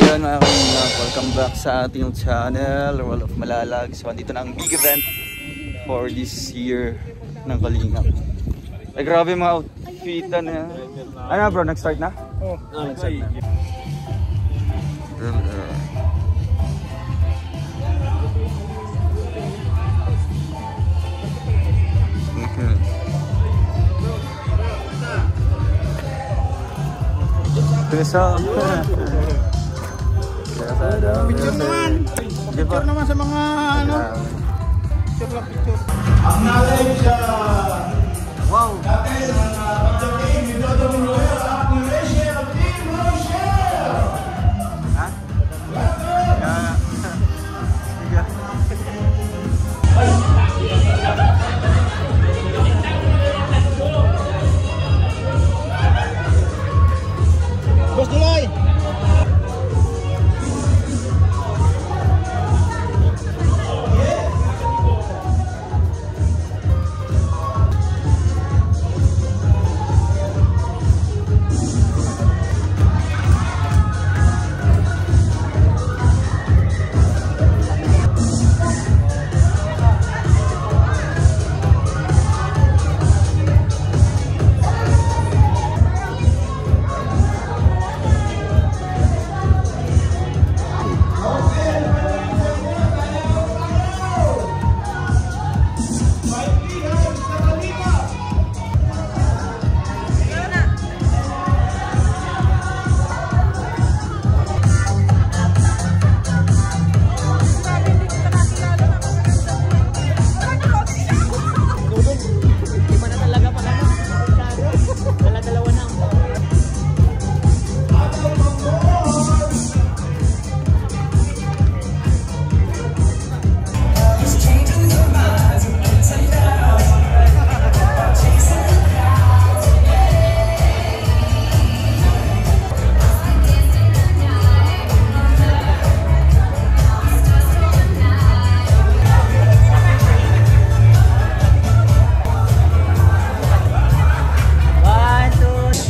Ayan mga kalingap, welcome back sa ating channel, World of Malalag. So andito na ang big event for this year ng Kalingap. Ay grabe mga outfitan na. Ano bro, nag-start na? Oo, nag-start na. Pisa. Picture naman. Picture naman sa mga ano. Picture lang, picture. Ang natin siya. Wow. Natin ang pagdating ni Dodo Royal at ni Rachel Team Rochelle. Ha? Bos Duloy.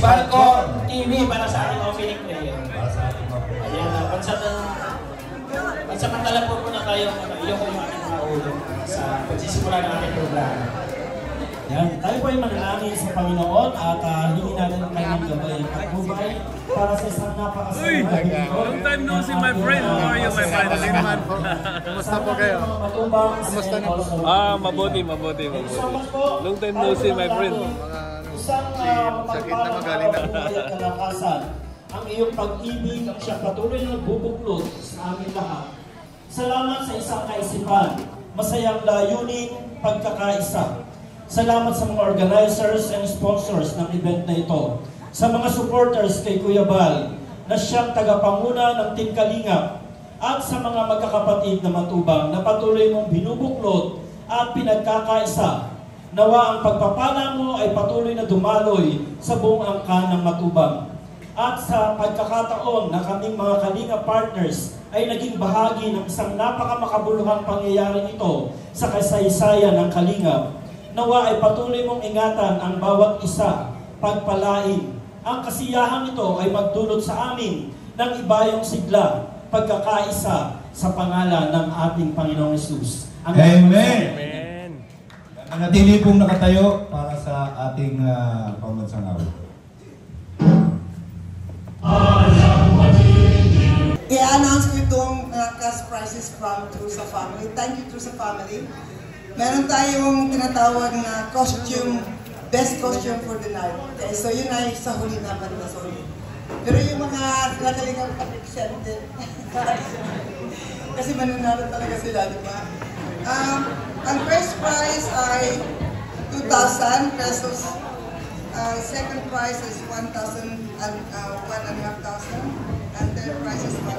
Balcon TV para sa ating opening prayer. Ayan, pansamantala po muna kayong iyo ko yung ating mga ulo sa pagsisimula ng ating programa. Yan, tayo po ay manalangin sa Panginoon at hingin natin ang kanyang gabay at patnubay para sa isang napakasarap na video. Long time no see my friend. How are you, my friend? Kumusta po kayo? Kumusta na po? Mabuti. Long time no see my friend. Isang sakit na magaling na kalakasan. Ang iyong pag-ibig ang siya patuloy na nagbubuklod sa amin lahat. Salamat sa isang kaisipan, masayang layunin, pagkakaisa. Salamat sa mga organizers and sponsors ng event na ito. Sa mga supporters kay Kuya Bal, na siyang tagapanguna ng Team Kalingap, at sa mga magkakapatid na matubang na patuloy mong binubuklod at pinagkakaisa. Nawa ang pagpapala mo ay patuloy na dumaloy sa buong angkan ng matubang. At sa pagkakataon na kaming mga Kalinga partners ay naging bahagi ng isang napakamakabuluhang pangyayari ito sa kasaysayan ng Kalingap, nawa ay patuloy mong ingatan ang bawat isa, pagpalain. Ang kasiyahan ito ay magdulot sa amin ng ibayong sigla, pagkakaisa sa pangalan ng ating Panginoong Hesus. Amen! Nanatili pong nakatayo para sa ating pambansang awit. I-announce ko itong cash prizes from Trusa Family. Thank you, Trusa Family. Meron tayong tinatawag na costume, best costume for the night. Okay, so yun ay sa huli naman na sa huli. Pero yung mga nakalingang exempted, kasi mananalo talaga sila, di ba? Ang first prize ay 2,000 pesos. Second prize is 1,000 and 1,500. And third prize is 1,000.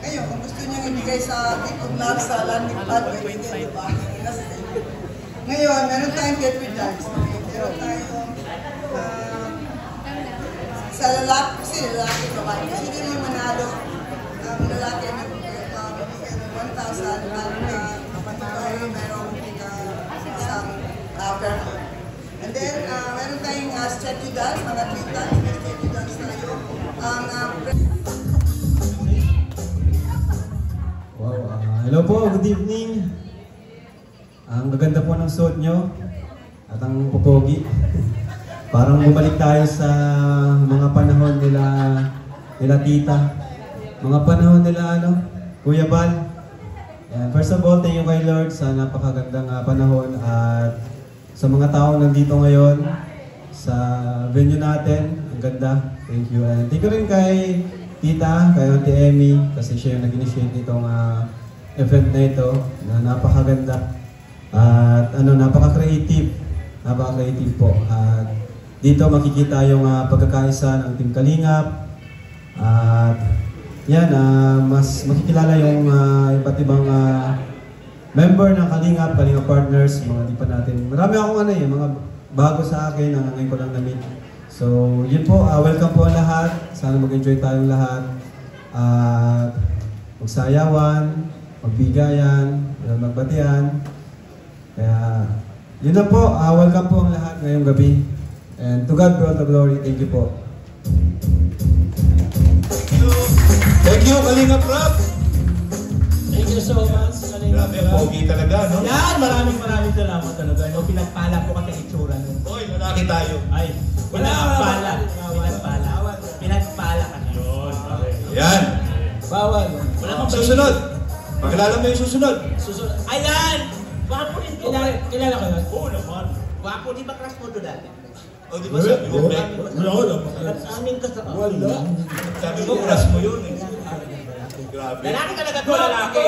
Ngayon, kung gusto niyang ibigay sa tikog na sa landing pad, pwede, di ba? Ngayon, meron tayong get with dogs. Meron tayong sa lalaki, kasi lalaki ba? Kasi hindi mo manalo ang lalaki na 1,000 at merong isang perfume. And then, meron tayong statue dance, mga 3 times, may statue dance tayo. good evening. Ang gaganda po ng suot nyo at ang popogi. Parang bumalik tayo sa mga panahon nila tita. Mga panahon nila Kuya Bal. And first of all, thank you kay Lord sa napakagandang panahon at sa mga taong nandito ngayon sa venue natin. Ang ganda. Thank you. And thank you rin kay tita, kay Auntie Emmy kasi siya yung nag-initiate nitong event na ito na napakaganda. At napaka-creative po. At dito makikita yung pagkakaisa ng Team Kalingap. At yan, mas makikilala yung iba't ibang member ng Kalingap Partners, mga di pa natin. Marami akong mga bago sa akin na ngayon ko lang na-meet. So, yun po, welcome po ang lahat. Sana mag-enjoy tayong lahat. At magsayawan, magbigayan, magbatian. Kaya, yun na po. Welcome po ang lahat ngayong gabi. And to God be all the glory. Thank you po. Thank you, Kalingap Rap! Thank you so much. Grabe, pogi talaga, no? Yan, maraming salamat talaga. Pinagpala po kasi itsura nun. Oy, lalaki tayo. Ay, pinagpala ka na. Yan. Bawal. Wala pang Susunod. Pakilala mo yung susunod. Susunod. Ayan! Wapo rin po. Kilala ko yun? Oo naman. Wapo, di ba crush mo doon dati? O, di ba sabi mo, pre? Wala. At aming kasama. Wala. Sabi mo, crush mo yun. Grabe. Lalaki talaga to, lalaki.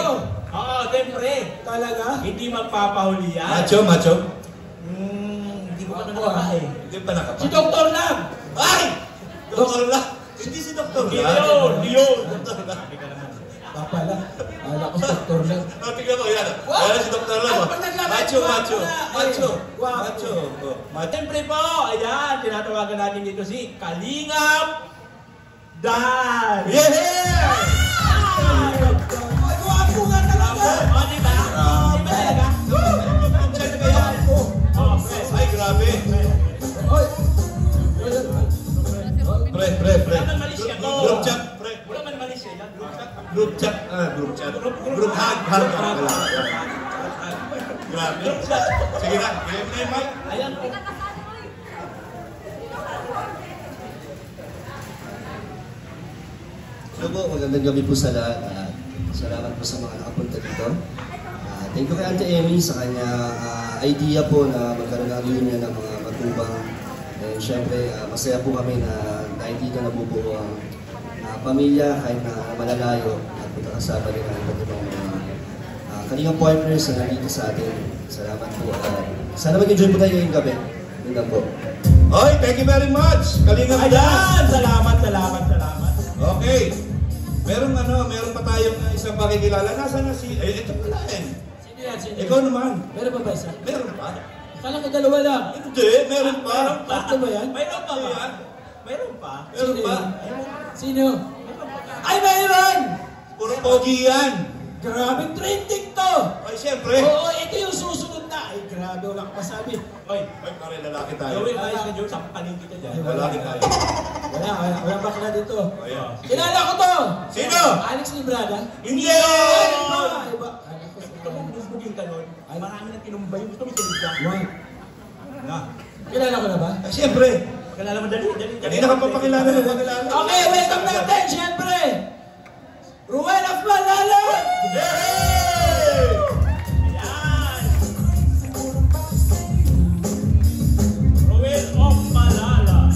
Oo, siyempre. Talaga? Hindi magpapahuli yan. Macho? Hindi ko pa nakapa eh. Hindi pa nakapa. Si Dr. Lam! Ay! Dr. Lam! Hindi si Dr. Lam. Yun! Dr. Lam. Papala. Ala ko si Dr. Lam. Tingnan mo, yan. Ayan si Dr. Lam. Macho. Siyempre po, ayan, tinatawagan natin dito si Kalingap Dan! Yeah! Wapo nga talaga! O, diba? Talaga? Ay, grabe. Pre. Wala man Malaysia to. Group chat, pre. Wala man Malaysia yan. Group chat. Group hug. Grabe. Sige na, game na yung mic. Ayan po. Hello po, magandang gabi po sa lahat. Salamat po sa mga nakapunta dito. Thank you kay Auntie Emmy sa kanya idea po na magkaroon ng reunion ng mga matubang. And syempre, masaya po kami na dahil dito nabubuo ang pamilya kahit na malalayo at magkakasama rin ang iba't ibang Kalingap partners na nandito sa atin. Salamat po. Sana mag-enjoy po tayo ngayong gabi. Yun lang po. Oy, thank you very much. Kalingap Dan. Ayan! Salamat. Okay. Meron pa tayong isang pakikilala. Nasaan na si... ito pala eh. Sino yan? Ikaw naman. Meron pa ba isa? Meron pa. Akala ko dalawa lang. Hindi, meron pa. Bakit ba yan? Mayroon pa ba? Yan. Mayroon pa. Meron pa. Sino? Ay, mayroon! Puro pogi yan. Grabe, trending to! Ay, siyempre. Oo, ito yung susunod na. Ay, grabe, wala ka masabi. Oy, Pare, lalaki tayo. gawin ayos ka dyan, sampaling kita dyan. Lalaki tayo. Wala bakla dito. Ayan. Kilala ko to! Sino? Alex Librada. Hindi! Iba. Gusto mong busbugin ka nun? Ay, marami na tinumbay. Gusto mo sinigda. Na. Kilala ko na ba? Ay, siyempre. Kilala mo, dali. Hindi na ka pa pakilala ng pakilala. Okay, welcome natin, siyempre! Ruel of Malala! Yay! Ayan! Ruel of Malala.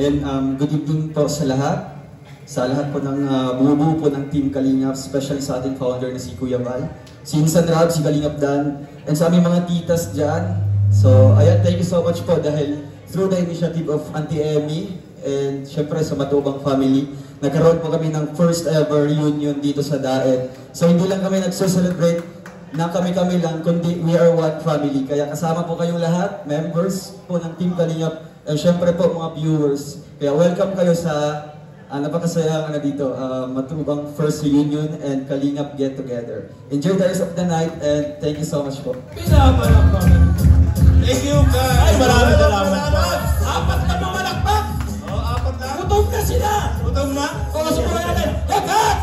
Ayan, good evening po sa lahat. Sa lahat po ng bumubuo po ng Team Kalingap, especially sa ating founder na si Kuya Val, si Insan Rab, si Kalingap Dan, and sa aming mga titas dyan. So, ayan, thank you so much po dahil through the initiative of Auntie Emmy and syempre sa Matubang family, nagkaroon po kami ng first ever reunion dito sa Daet. So, hindi lang kami nagse-celebrate na kami-kami lang, kundi we are one family. Kaya kasama po kayong lahat, members po ng Team Kalingap, and syempre po mga viewers. Kaya welcome kayo sa napakasaya dito, Matubang first reunion and Kalingap get together. Enjoy the rest of the night and thank you so much po. Thank you, guys. Ay, maraming salamat po. Apat na pumalakpak! Oo, apat na. Gutom na sila! Gutom na? O, subukan natin! Hep, hep!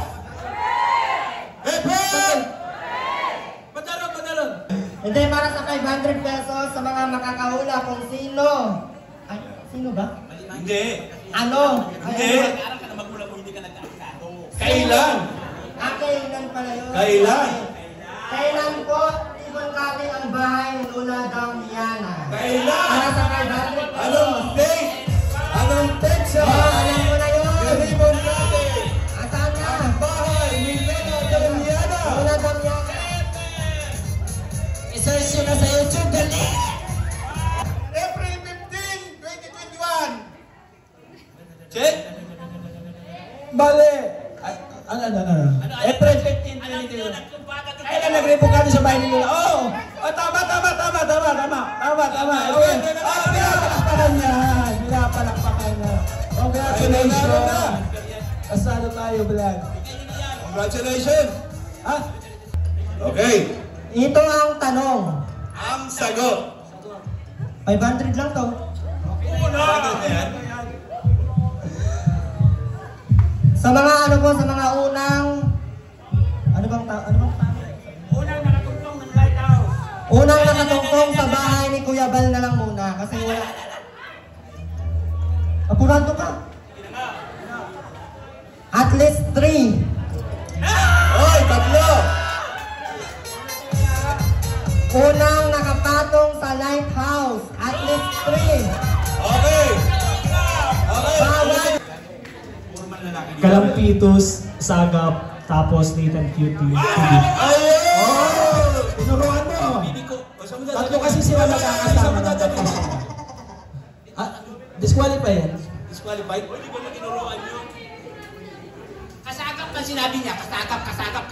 Hindi, para sa 500 pesos sa mga makakahula kung sino. Ay, sino ba? Hindi. Ano? Hindi. Kailan? Kailan pala yun? Kailan? Kailan po ibang kating ang bahay ng Lula Damiana? Kailan? Para sa 500 pesos. Anong date? Anong date sa Alam mo na yun. Garibon natin? Asan na? Bahay ni Lula Damiana. Lula Damiana. I-search nyo na sa YouTube. Dali! April 15, 2021. Check. Bale! Ano? April 15, 2021. Kailan nag-report sa bahay nila? Oo! Oh, tama. Okay. Pinapalakpakan yan. Congratulations. Kasalo tayo, Brad. Congratulations. Ha? Okay. Ito ang tanong. Ang sagot. 500 lang to. Sagot na yan. Sa mga sa mga unang Unang nakatungtong sa bahay ni Kuya Bal na lang muna kasi wala. Apurado ka. At least 3. Oy, tatlo. Unang nakapatong sa lighthouse. At least 3. Okay. Bawat Kalampitos, Sagap, tapos Nathan Cutie. Ayun! Tinuruan mo. Tatlo kasi sila magkakasama ng tatlo. Disqualify yan. Disqualified? Pwede ba naginuruan nyo? Kasagap na sinabi niya. Kasagap. Kasagap.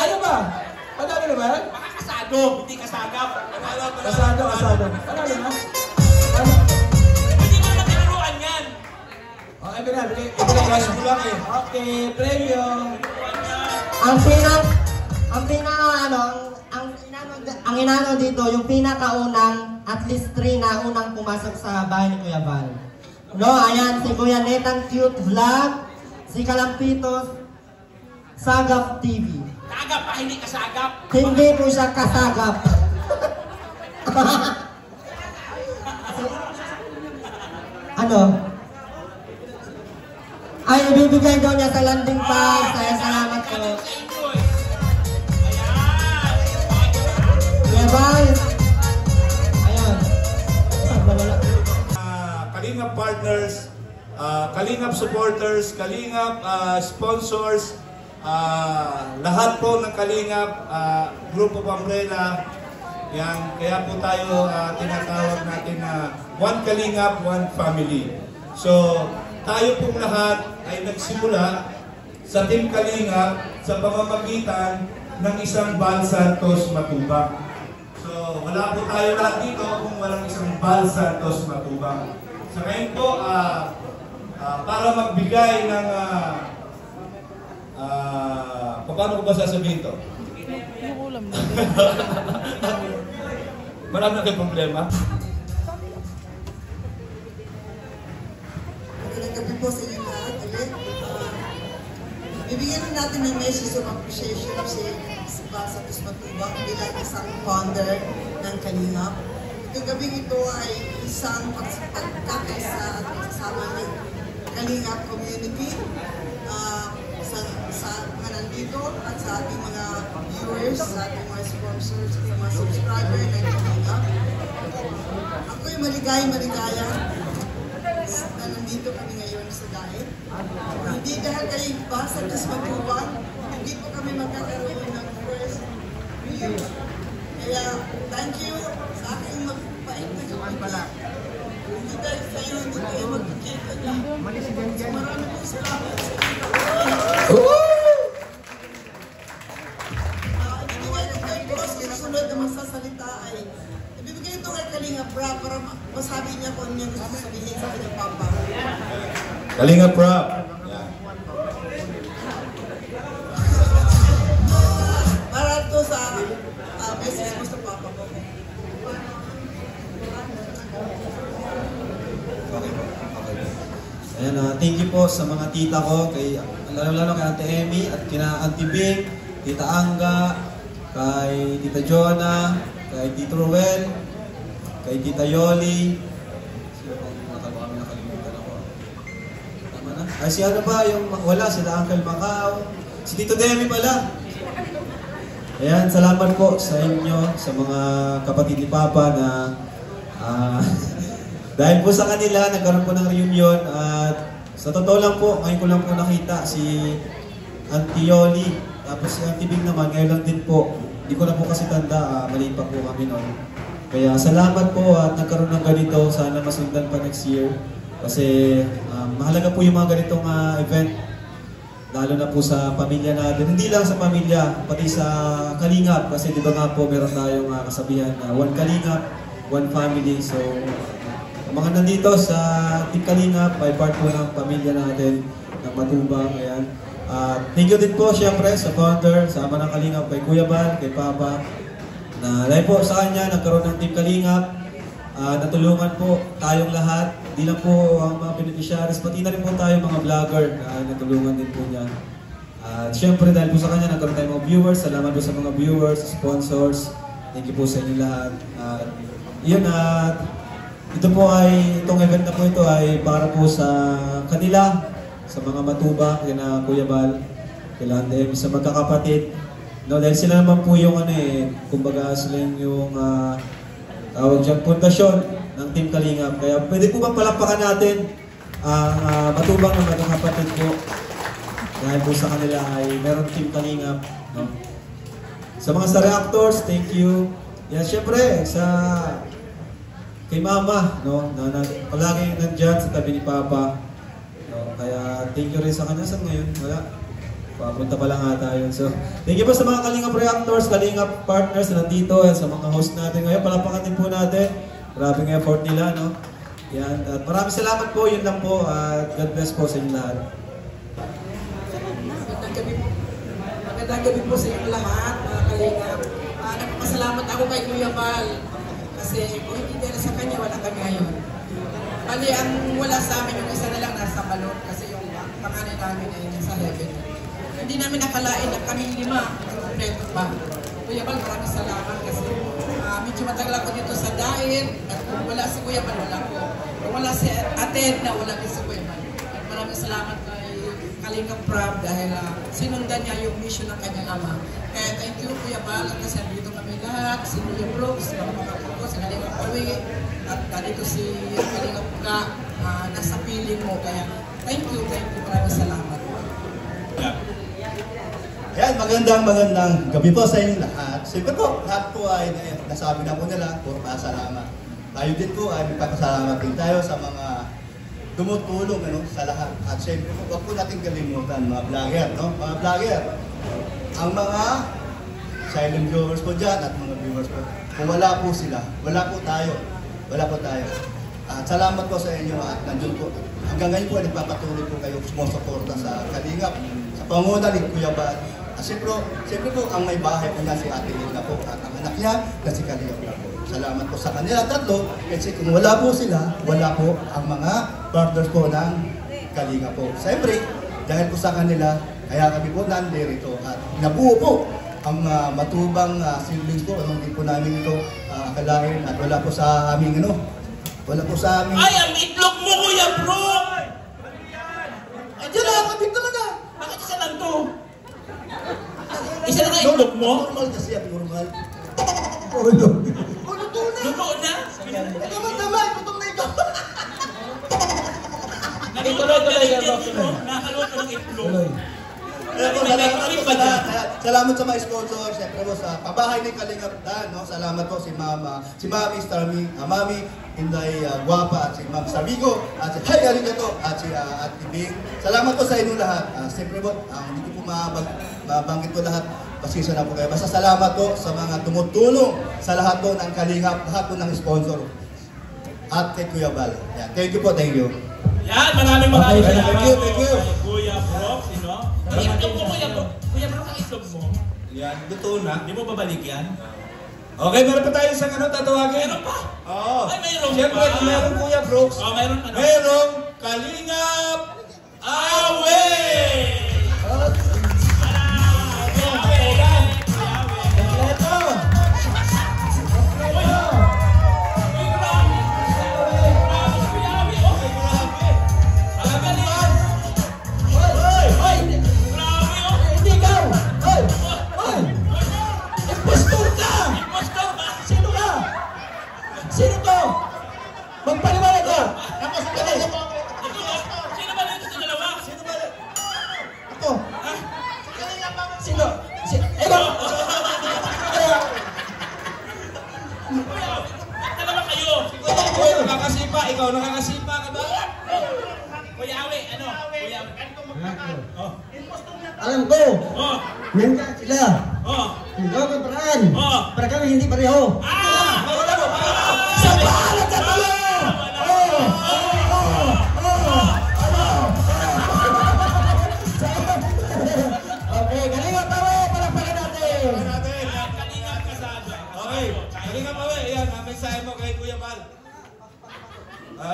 Ano ba? Panalo na ba? Baka kasado, hindi kasagap. Kasado. Panalo na? Hindi mo naginuruan yan. Okay, cash mo lang eh. Okay, premyo. ang inano dito, yung pinakaunang at least 3 na unang pumasok sa bahay ni Kuya Bal. No, ayan si Kuya Nathan Cute Vlog, si Kalampitos, Sagap TV. Sagap pa, hindi kasagap. Hindi po siya kasagap. Ano? Ay, ibibigay daw niya sa landing pad. Salamat po. Kuya Bal. Ayan. Kalingap partners, Kalingap supporters, Kalingap sponsors, lahat po ng Kalingap, Group of Umbrella, yan, kaya po tayo tinatawag natin na One Kalingap, One Family. So, tayo pong lahat ay nagsimula sa Team Kalingap sa pamamagitan ng isang Bal Santos Matubang. So, wala po tayo lahat dito kung walang isang Bal Santos Matubang. So, ngayon po, para magbigay ng paano ko ba sasabihin to? Marami na kayong problema. Magandang gabi po sa inyo lahat. Bibigyan natin ng message of appreciation si Bal Santos Matubang bilang isang founder ng Kalingap. Itong gabing ito ay isang pagkakaisa at pagsasama ng Kalingap community sa mga nandito at sa ating mga viewers, sa ating mga sponsors, sa mga subscriber ng Kalingap. Ako'y maligaya na nandito kami ngayon sa diet. Hindi dahil kayo Bal Santos Matubang, hindi po kami magkakaroon ng first view. Kaya, thank you sa aking magpapait na kapatid. Hindi dahil sa iyo, hindi kayo magkikita niya. So, marami po salamat sa inyo. Ibigay ko kayo po sa susunod na magsasalita ay ibibigay ito kay Kalingap Rap para masabi niya kung ano yung gusto sabihin sa kanyang papa. Kalingap Rap. Para ito sa message mo sa papa ko. Ayan, thank you po sa mga tita ko, lalo kay Ate Emmy at kina Auntie Bing, Tita Angga, kay Tita Jonah, kay Tito Ruel, kay Tita Yoli. Sino pang nakalimutan ako? Tama na? Ay, si ano ba? Yung wala, sila Uncle Macau. Si Tito Demi pala. Ayan, salamat po sa inyo, sa mga kapatid ni Papa na dahil po sa kanila, nagkaroon po ng reunion at sa totoo lang po, ngayon ko lang po nakita si Auntie Yoli, tapos si Auntie Bing naman, ngayon lang din po. Hindi ko na po kasi tanda, maliit pa po kami noon. Kaya salamat po at nagkaroon ng ganito, sana masundan pa next year. Kasi mahalaga po yung mga ganitong event, lalo na po sa pamilya natin. Hindi lang sa pamilya, pati sa Kalingap, kasi di ba nga po meron tayong kasabihan na one Kalingap, one family. So, mga nandito sa Team Kalingap, ay part po ng pamilya natin, ng Matubang. Ayan. Thank you din po siyempre sa founder, sa ama ng Kalingap, kay Kuya Bal, kay Papa. Na dahil po sa kanya, nagkaroon ng Team Kalingap. Natulungan po tayong lahat. Hindi lang po ang mga beneficiaries, pati na rin po tayo mga vlogger na natulungan din po niya. Siyempre dahil po sa kanya, nagkaroon tayong mga viewers. Salamat po sa mga viewers, sponsors. Thank you po sa inyo lahat. Yun ito po itong event na po ito ay para po sa kanila, sa mga Matubang, kina Kuya Bal, kila Ate Emmy, sa magkakapatid. No, dahil sila naman po yung kumbaga sila yung tawag dyan, pundasyon ng Team Kalingap. Kaya pwede po bang palampakan natin ang Matubang ng magkakapatid po. Dahil po sa kanila ay meron Team Kalingap. No? Sa mga star actors, thank you. Yan, syempre, kay Mama, no, na palaging nandyan sa tabi ni Papa. No, kaya thank you rin sa kanya. Saan ngayon? Wala. Papunta pa lang ata yun. So, thank you po sa mga Kalingap reactors, Kalingap partners na nandito, at sa mga host natin ngayon. Palapakan din po natin. Maraming effort nila, no? Yan. At maraming salamat po. Yun lang po. At God bless po sa inyo lahat. Magandang gabi po sa inyo lahat, mga Kalingap. Nagpapasalamat ako kay Kuya Bal. Kasi kung hindi dahil sa kanya, wala kami ngayon. Bali, ang wala sa amin, yung isa na lang nasa balon kasi yung panganay namin ay nasa heaven. Hindi namin nakalain na kaming 5 kompleto pa. Kuya Bal, maraming salamat kasi medyo matagal ako dito sa diet at kung wala si Kuya Bal, wala ko. Kung wala si Ate na wala din si Kuya Bal. At maraming salamat kay Kalingap Prab dahil sinundan niya yung mission ng kanyang ama. Kaya thank you Kuya Bal kasi dito kami lahat, si Kuya Brooks, mga kapatid, si Kalingap Pawi, at dito si Kalingap Ka, nasa piling mo. Kaya thank you, maraming salamat. Ayan, magandang gabi po sa inyo lahat. Siyempre po, lahat po ay nasabi na po nila, puro pasalamat. Tayo din po ay magpapasalamat din tayo sa mga tumutulong sa lahat. At siyempre po, huwag po natin kalimutan mga vlogger, no? Mga vlogger, ang mga silent viewers po dyan at mga viewers po. Kung wala po sila, wala po tayo. Wala po tayo. At salamat po sa inyo at nandun po. Hanggang ngayon po ay nagpapatuloy po kayo sumusuporta sa Kalingap, sa panguna ni Kuya Bal. Siyempre po, ang may bahay po na si Ate Lina po at ang anak niya na si Kalingap na po. Salamat po sa kanila tatlo. Kasi kung wala po sila, wala po ang mga partners po ng Kalingap po. Siyempre, dahil po sa kanila, kaya kami po nandito at nabuo po ang Matubang siblings po. Anong din po namin ito akalain at wala po sa aming wala po sa aming... Ay, ang itlog mo, Kuya Bro! Ay, dyan na, kapit talaga! Bakit isa lang to? Isa lang ang itlog mo? Normal kasi yan, normal. Luto na? Ito naman, gutom na ito! Tuloy, nakaluto ng itlog. Salamat sa mga sponsors, siyempre po sa pabahay ni Kalingap Dan, no? Salamat po si Mami Starmy, Mami Inday Guapa, at si Ma'am Sabigo, at si Hay Arigato, at si Ate Bing. Salamat po sa inyo lahat. Siyempre po, hindi ko po mabanggit po lahat, pasisa na po kayo. Basta salamat po sa mga tumutulong sa lahat po ng Kalingap, lahat po ng sponsor. At kay Kuya Bal. Yeah, thank you po, thank you. Yan, maraming salamat. Thank you. Kuya Bro, sino? Ang itlog mo, Kuya Bro. Kuya Bro, ang itlog mo. Yan, luto na. Hindi mo babalik yan? Okay, meron pa tayo isang tatawagin. Meron pa? Oo. Ay, mayroon Siyempre, pa. meron Kuya Brooks. Meron Merong Kalingap Sino to? Magpaliwanag ka! Ako si Ganes! Sino ba dito sa dalawa? Sino ba? Ako! Sino? Ito! Dalawa kayo. Uy, nakakasipa. Ikaw nakakasipa ka ba? Kuya Awi, ano? Kuya Awi. Oh. Alam ko, Oh. nandiyan sila. Oh. Hindi ako paraan. Oh. Para kami hindi pareho. Wala mo. Sa bahala ka tayo! Okay, galingan pa rin! Palakpakan natin! Kalinga kasada. Okay. Kalinga pa rin. Ayan, ang mensahe mo kay Kuya Bal.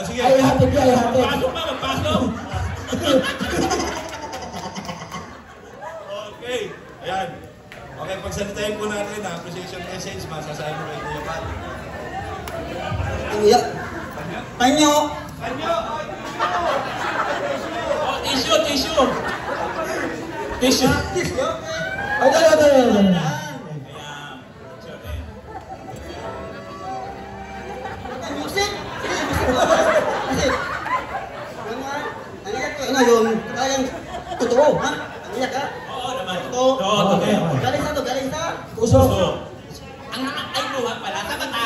Sige. Ay, hatid ka, ay hatid. Pasok ba? Magpasok? Okay. Ayan. Okay, pagsalitain po natin ang appreciation message. Masasabi mo kay Kuya Bal. Iya. Panyo. Kanyo! Oh, tissue, tissue. Tissue. Ay, dali. Musik. Ano yun? Kayang totoo, ha? Iyak ka? Oo naman. Totoo. Okay. Galing sa to, galing sa? Puso. Ang ay buha pala. Sa mata.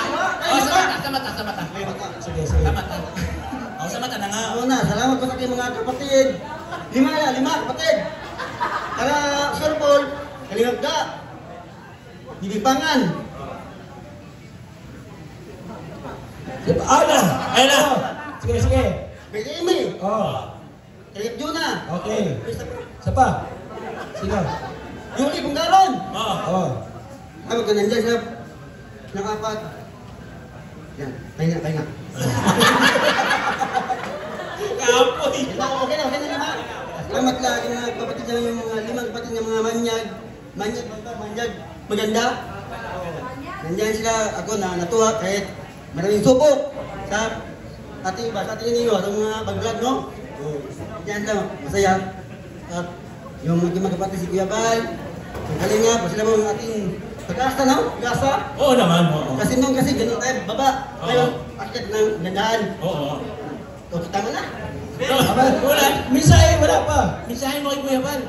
Oh, sa mata. Sige. Sa mata. Oh, sa mata na nga. Ako na, salamat po sa aking mga kapatid. Lima kapatid. Para Sir Paul, kalingap ka. Bibipangan. Ana! Ayun na. Sige. Bigimi. Oh. Kalingap Juna. Okay. Isa pa. Sino? Yuli Bunggaron. Oh. Oh. Ay, wag ka nandiyan sa nakapat. Yan, pahinga. Kapoy. Okay na lima. Salamat lagi mga kapatid niya, yung mga limang kapatid niya, mga manyag, maganda. Nandiyan sila, ako na natuwa kahit maraming subok sa ating ninyo, sa mga pag-vlog, no? Nandiyan sila, masaya. At yung mga kapatid si Kuya Bal, yung kalinga, pa sila mga ating pag-asa, no? Pag-asa. Oo naman. Oo. Kasi nung ganun tayo, baba. Ngayon, akit ng gandaan. Oo. O, kita mo na. Wala. Misahe, wala pa. Misahin mo kay Kuya Bal.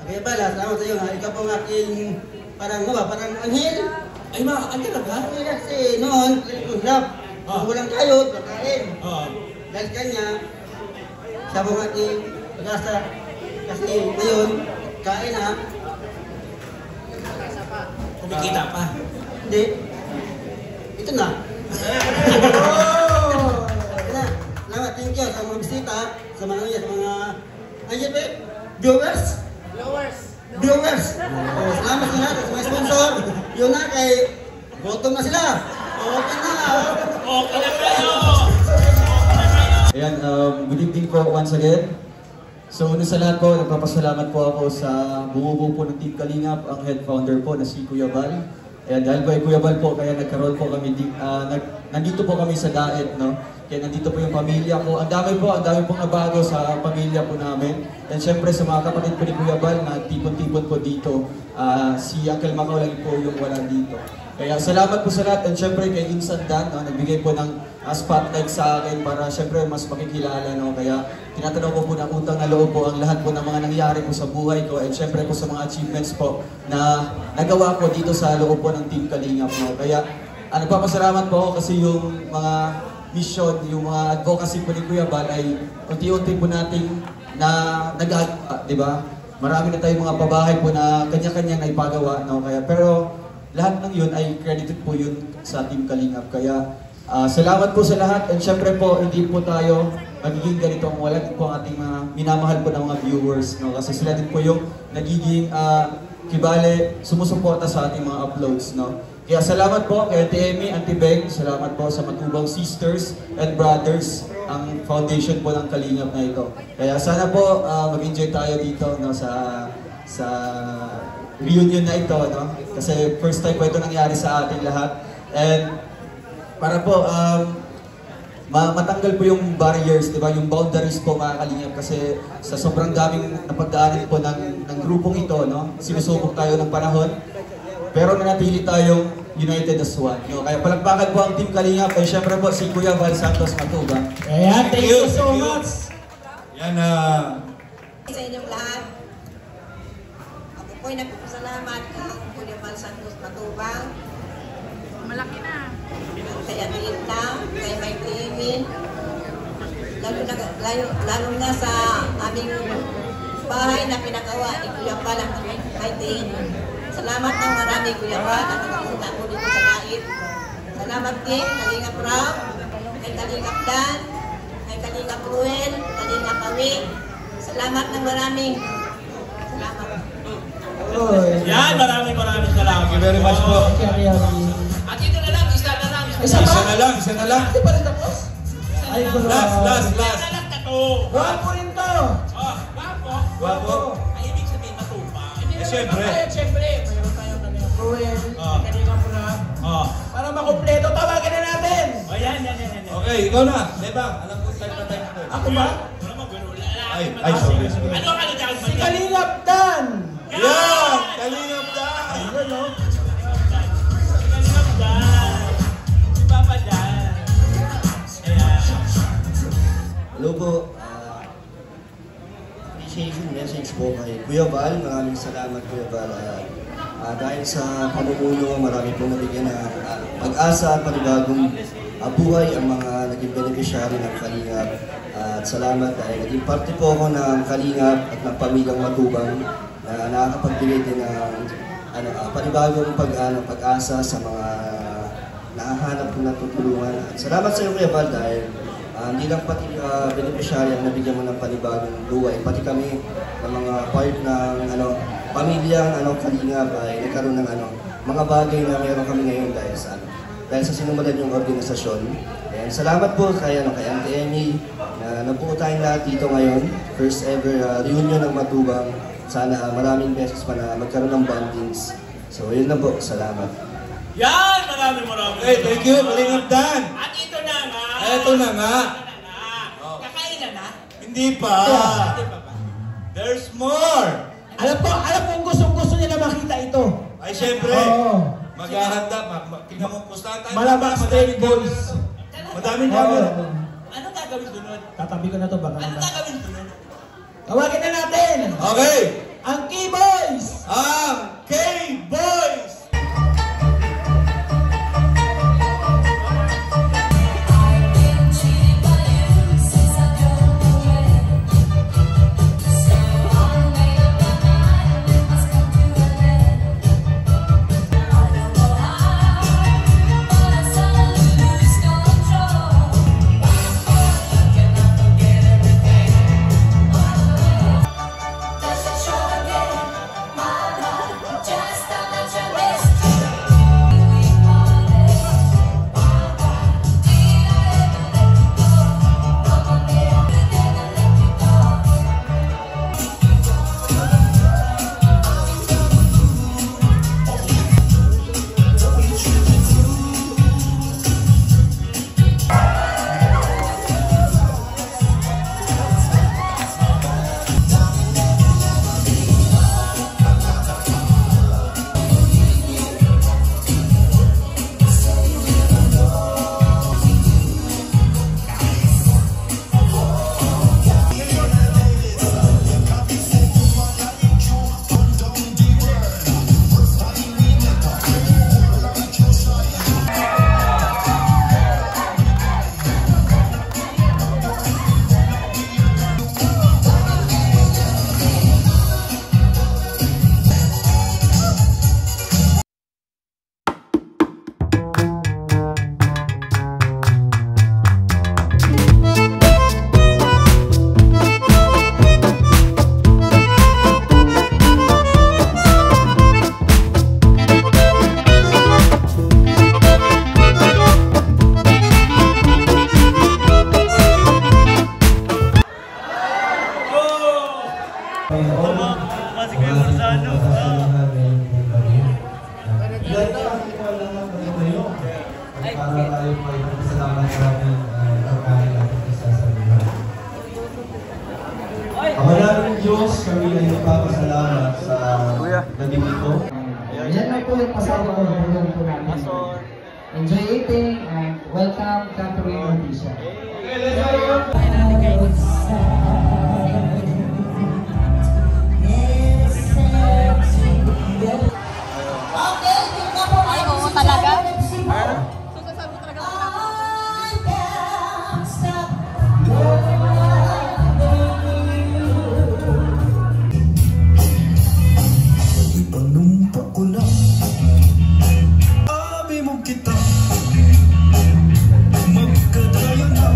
Kuya Bal, salamat sa iyo. Ikaw po ang aking parang anghel. Ay ang talaga? Kasi noon, love. Kung walang kayo, kakain. Oo. Dahil kanya, siya po ang aking pag-asa. Kasi ngayon, kain na. Kumikita pa. Hindi. Ito na. Salamat, thank you sa mga bisita, sa mga viewers. Salamat sa lahat, sa mga sponsor. Yun na, kay bottom na sila. Okay na. Okay na kayo. Ayan, good evening po once again. So una sa lahat po, nagpapasalamat po ako sa bumubuo po ng Team Kalingap, ang head founder po na si Kuya Bal. Ayan, dahil kay Kuya Bal po, kaya nagkaroon po kami, nandito po kami sa Daet, no? Kaya nandito po yung pamilya ko. Ang dami pong nabago sa pamilya po namin. And syempre sa mga kapatid po ni Kuya Bal na tipon-tipon po dito, si Uncle Macau lang po yung wala dito. Kaya salamat po sa lahat, and syempre kay Insan Dan, no, nagbigay po ng spotlight sa akin para syempre mas makikilala. No? Kaya tinatanong ko po ng utang na loob po ang lahat po ng mga nangyari po sa buhay ko, and syempre po sa mga achievements po na nagawa ko dito sa loob po ng Team Kalingap. No? Kaya nagpapasalamat po ako kasi yung mga mission, yung mga advocacy po ni Kuya Bal ay unti-unti po nating nagagawa, di ba? Marami na tayong mga pabahay po na kanya-kanya na ipagawa, no? Kaya, pero lahat ng yun ay credited po yun sa Team Kalingap. Kaya salamat po sa lahat, and syempre po hindi po tayo magiging ganito ang wala din po ang ating mga minamahal po ng mga viewers, no? Kasi sila din po yung nagiging kibale, sumusuporta sa ating mga uploads, no? Kaya salamat po kay Auntie Emmy, Auntie Beng, salamat po sa Matubang Sisters and Brothers, ang foundation po ng Kalingap na ito. Kaya sana po mag-enjoy tayo dito, no, sa reunion na ito, no? Kasi first time po ito nangyari sa ating lahat. And para po matanggal po yung barriers, di ba? Yung boundaries po, mga Kalingap, kasi sa sobrang daming napagdaanan po ng grupong ito, no? Sinusubok tayo ng panahon, pero nanatili tayong united as one. No? Kaya palagpakan po ang Team Kalingap ay syempre po si Kuya Val Santos Matubang. Ayan, thank you so much. Yan Sa inyong lahat, ako po'y nagpapasalamat kay Kuya Val Santos Matubang. Malaki na. Kay Adelita, kay Mike David, lalo na sa aming bahay na pinagawa ni Kuya Val ang Mike. Salamat ng marami Kuya Val at nakapunta ko dito sa Kait. Salamat din, Kalingap Rob, kay Kalingap Dan, kay Kalingap Ruel, Kalingap Awi. Salamat ng marami. Salamat. Yan, maraming salamat. Thank you very much po. At ito na lang, isa na lang. Isa na lang. Hindi pa rin tapos? Ay, Last. Guwapo rin to. Guwapo. Ay, ibig sabihin matupang. Siyempre. Siyempre, mayroon tayong Kalingap Ruel, Kalingap Rob. Para makumpleto, tawagan na natin. Yan. Okay, ikaw na. Diba? Alam ko tayo na tayo. Ako ba? Ay, sorry. Ano dyan? Si Kalingap Dan. Yan! Kalingap Dan! Ayun, no? Kalingap Dan. Si Papa Dan. Hello po. Appreciation message po kay Kuya Val. Maraming salamat Kuya Val. Dahil sa pamumuno, marami po nabigyan na pag-asa at panibagong buhay ang mga naging beneficiary ng Kalingap. At salamat dahil naging parte po ako ng Kalingap at ng Pamilyang Matubang na nakakapagbigay din ng panibagong pag-asa sa mga nakahanap ko na tutulungan. At salamat sa iyo Kuya Val dahil hindi lang pati beneficiary ang nabigyan mo ng panibagong buhay, pati kami ng mga part ng pamilyang Kalingap ay nagkaroon ng mga bagay na meron kami ngayon dahil sa sinumulan yung organisasyon. And salamat po kay Auntie Emmy na nabuo tayong lahat dito ngayon. First ever reunion ng Matubang. Sana maraming beses pa na magkaroon ng bondings. So yun na po, salamat. Yan! Maraming. Hey, thank you, Kalingap Dan! At ito na nga. Ito na nga. Kakain na na? Hindi pa. There's more. Alam kung gusto niya na makita ito. Ay, syempre. Maghahanda. Tingnan mo, pustahan tayo. Malabas Stray Boys. Madaming camera. Anong gagawin sunod? Tatabi ko na to baka Anong gagawin sunod? Tawagin na natin. Okay. Ang K-Boys. Ang K-Boys. Maraming Diyos, kami ay nagpapasalamat sa gabi ito. Yan na po yung kasama ko ng po natin. Enjoy eating and welcome Catherine Ortiza. Ay, oo talaga. Ipanumpa ko na sabi mo kita magkadaya na.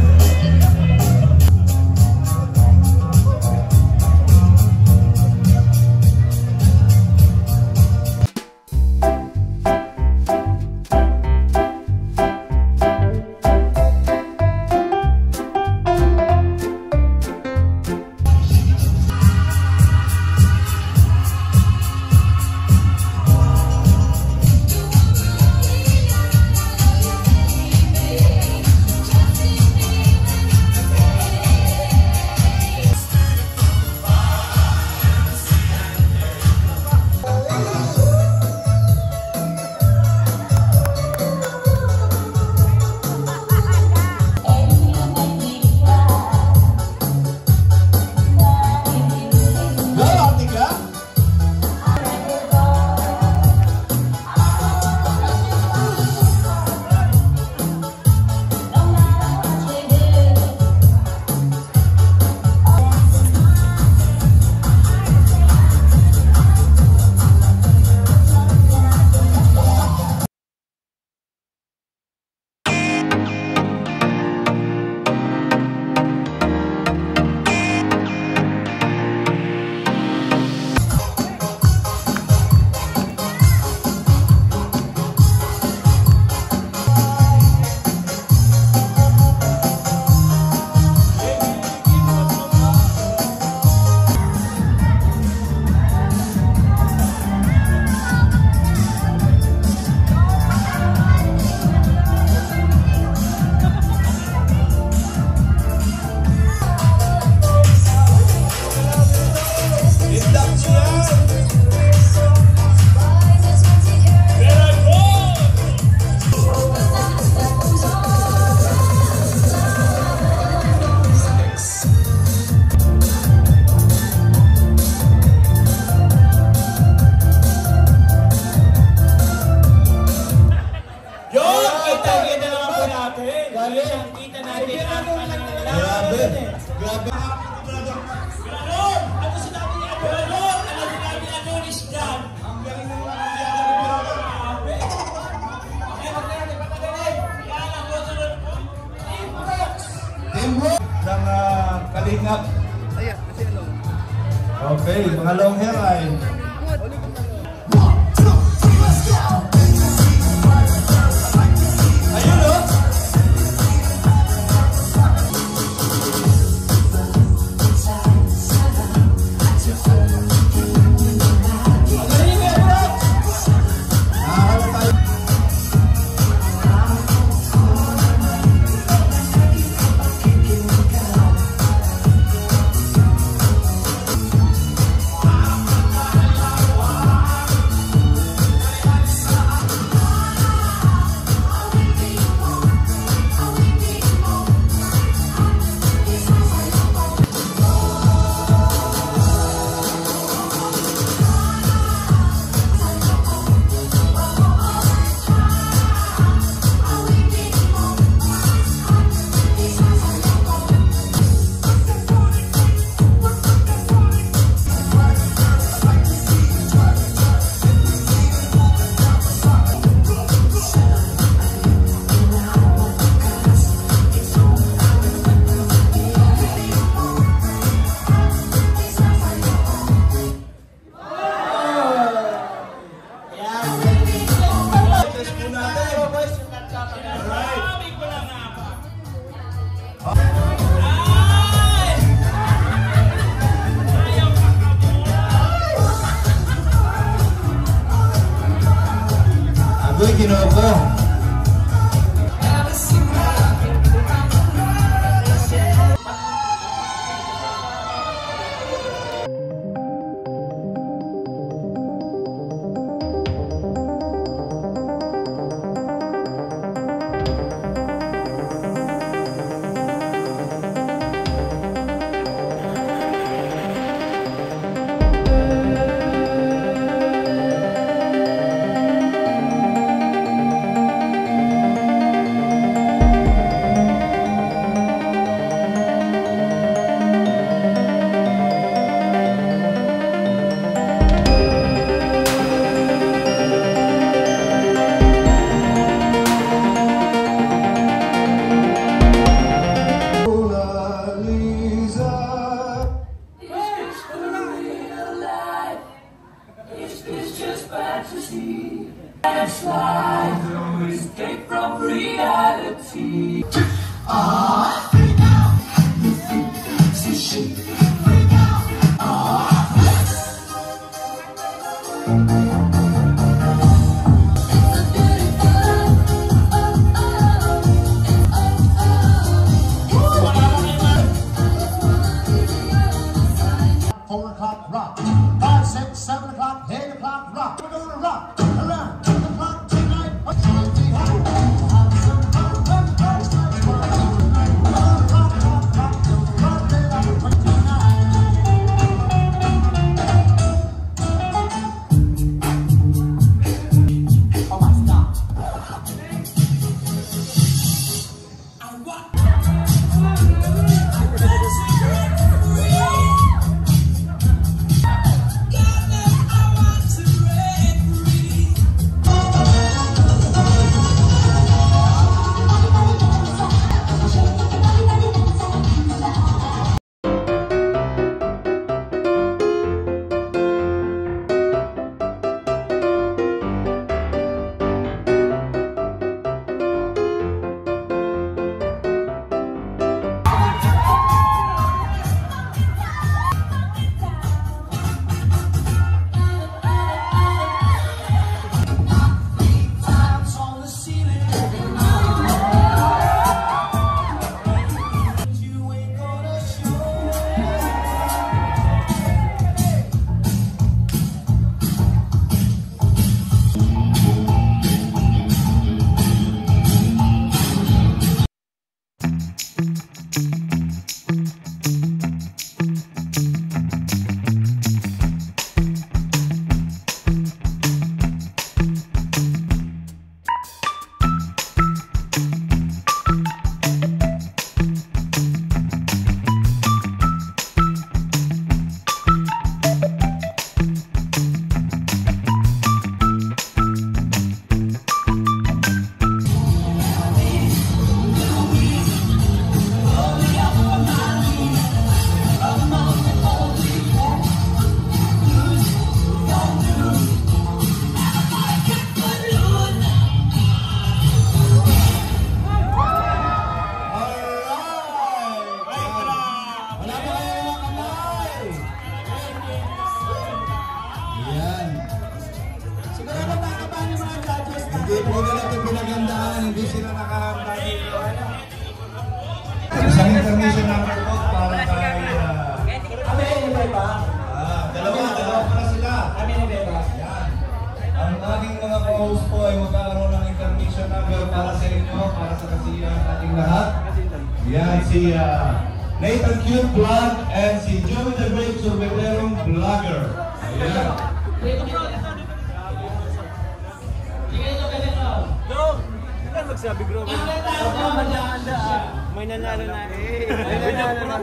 ng Kalingap. Okay, mga long hair ay ayun o. Hindi po ganito pinagandaan, hindi sila nakahanda dito. Isang intermission number po para kay... Dalawa para sila. Yan. Ang ating mga co-host po ay magkakaroon ng intermission number para sa inyo, para sa kasiyahan ating lahat. Yan, si Nathan Cute Vlog and si Joey the Great Surveterong Vlogger. Ayan. Magsabi bro. May nanalo na. May nanalo na.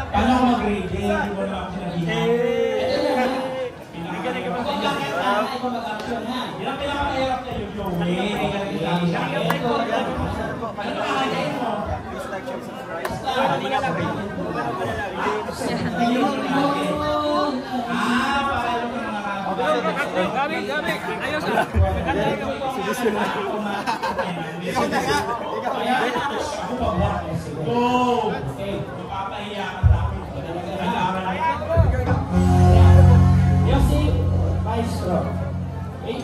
Paano ako mag-grade? Hindi mo naman ako sinabihan. Hindi ka mag-action ha. Yan ang pinaka-hirap na yung Joey. Hindi ka nag-action sa akin. Ano ka kagayin mo? Like, share, subscribe. Halika po rin. Gabi! Ayos na! Ikaw na nga! Ako ba ba? Oh! Okay, mapapahiya ka sa akin. Yossi, Maestro. Okay?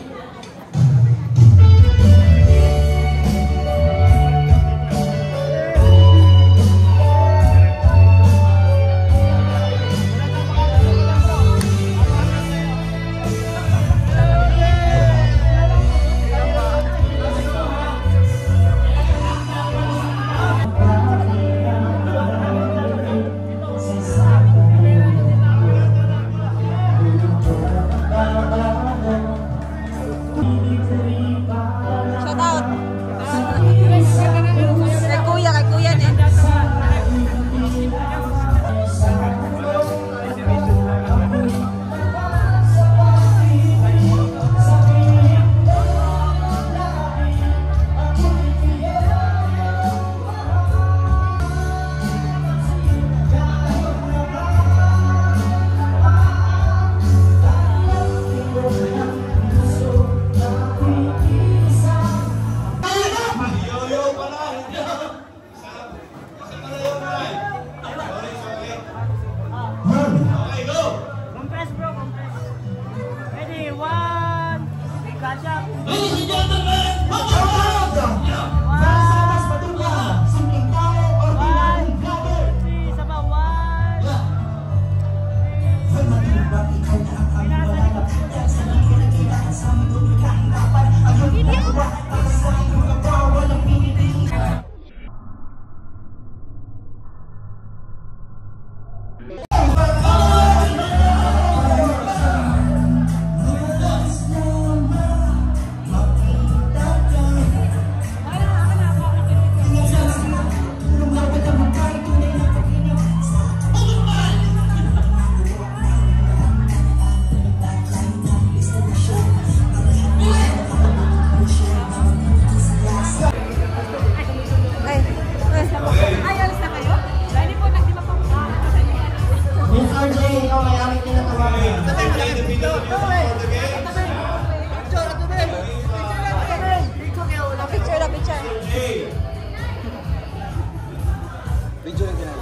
Video lagi na.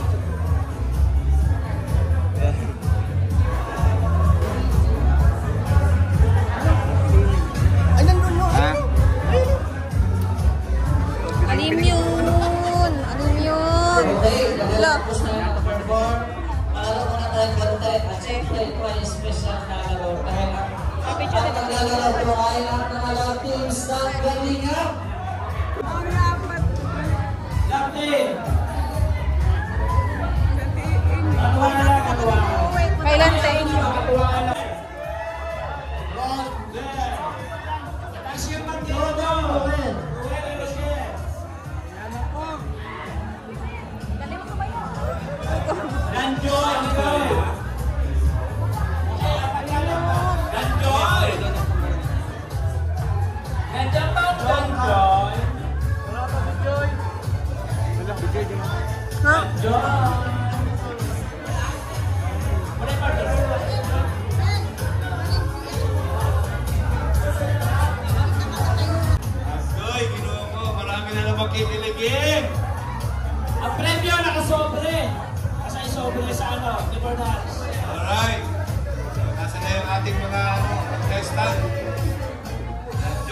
Ay, nandun no. Alim yun. Alim yun. Wala. Alam mo na tayo konti. At siyempre, ito ay special na laro. Dahil ang naglalaro po ay lahat ng mga teams ng Kalingap. Kailan tayo? Kikiligin! Ang premyo nakasobre! Kasi isobre sa ano, Timor Dance. Alright. Nasa na yung ating mga contestant.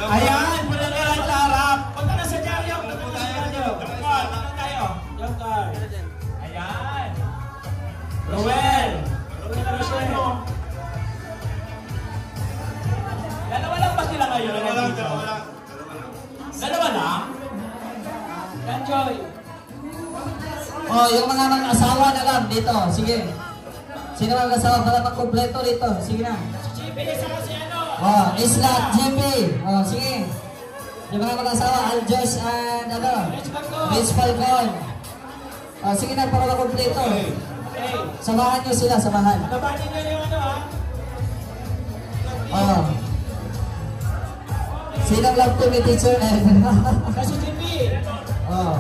Ayan! Mula na lang sa harap! Punta na sa Jaryo! Punta na sa Jaryo! Punta tayo! Jokar! Ayan! Ruel! Ruel na siya no? Dalawa lang ba sila ngayon? Dalawa lang. Dalawa lang? Enjoy! Oh, yung mga mag-asawa na lang dito. Sige. Sino mag-asawa para magkompleto dito? Sige na. Si GP, saka si ano? Oh, Isla, GP. Oh, sige. Yung mga mag-asawa, Aljos and ano? Rich Falcon. Oh, sige na para magkompleto. Okay. Samahan nyo sila, samahan. Nabanin nyo yung ano ha? Oh. Sinang love team ni Teacher Ed? Kasi GP! Oh.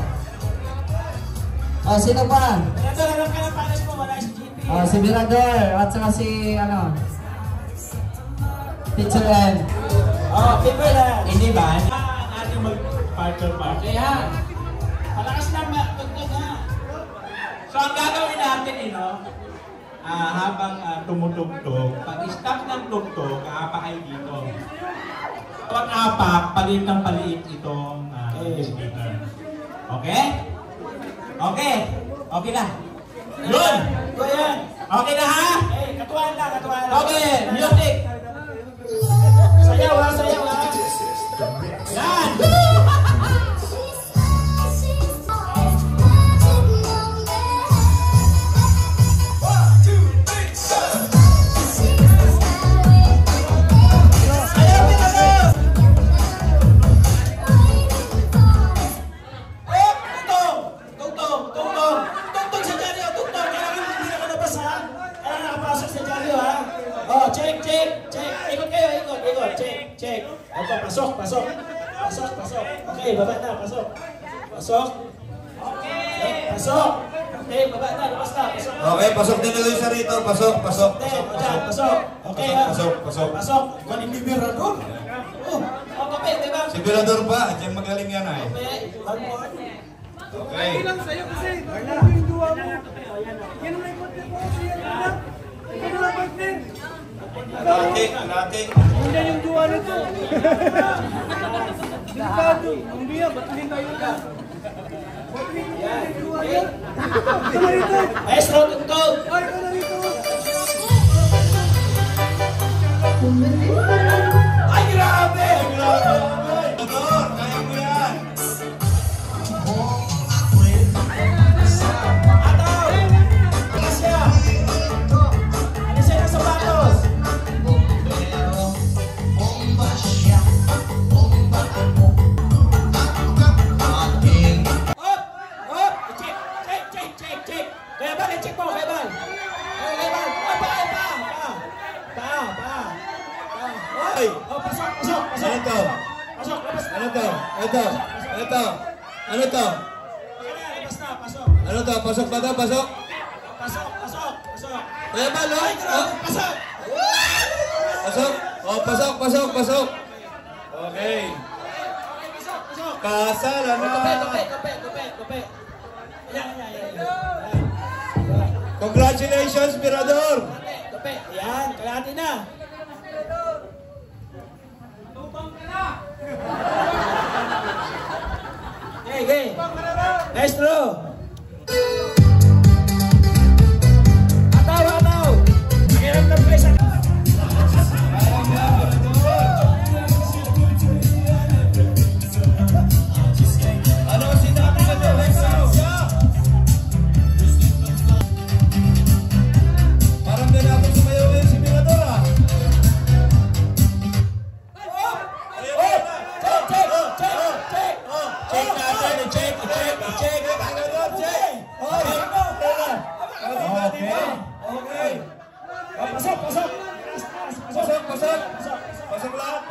Oh, sino pa? Ito, alam ka ng panas mo, wala si GP. Oh, si Mirador at saka si ano? Teacher Ed. Oh, paper lang. Hindi ba? Ang ating mag-partner-partner. Ayan. Palakas lang tugtog ha. So, ang gagawin natin, habang tumutugtog, pag-stop ng tugtog, aapakay dito. Pag apak, palit ng paliit itong speaker. Okay? Okay. Okay na. Yun! Okay na ha? Katuan na, katuan na. Okay, music! Sayaw ha, sayaw ha. Yan! Check. Ito, pasok. Okay, baba na, pasok. Okay, pasok. Okay, baba na, labas na, pasok. Okay, pasok din nila yung sarito. Pasok. Okay, ha? Pasok. Ikaw ni Mirador. Okay, diba? Si Mirador pa, at yung magaling yan ay. Okay. Lang sa'yo kasi, yung duwa mo. Yan ang may partner ko kasi yan. Yan ang partner. Alate. Hindi yung duwa nito. Delikado. Hindi yan, batilin tayo ka. Batilin ko yung duwa yan. Ito na rito. Maestro, tugtog. Ay, ito na rito. Ay, grabe! Mirador, kaya mo yan. Ano to? Ano to? Pasok ba to? Pasok? Pasok. Kaya ba, no? Pasok! Pasok? Oh, pasok. Okay. Kasala na. Tupi. Yan. Congratulations, Mirador. Tupi. Yan, kalahati na. Okay. Nice throw. Ataw. Hirap na place.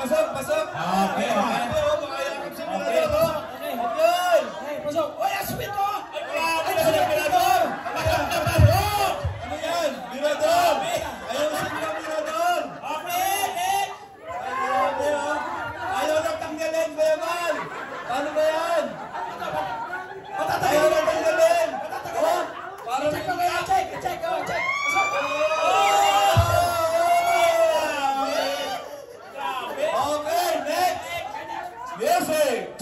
Pasok. Okay. Pasok. Oy, aswit ko! Ay, Mirador! Ano yan? Mirador! Ayusin mo, Mirador! Okay! Ayaw na tanggalin, Bemal! Paano ba yan? Ayaw na tanggalin! Parang check! Okay, next! Music!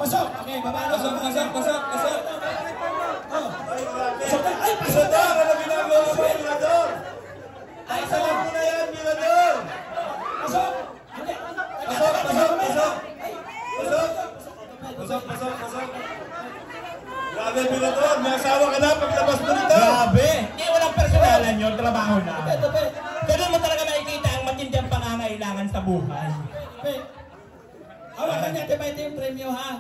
Pasok. Okay, baba. Pasok. Ay, Mirador! Ano ginagawa mo, Mirador? Asalan mo na yan, Mirador! Pasok! Grabe, Mirador! May asawa ka na paglabas mo nito! Grabe! Hindi, walang personalan yun. Trabaho na. Ganun mo talaga nakikita ang matinding pangangailangan sa buhay. Hawakan niya, ito yung premyo, ha?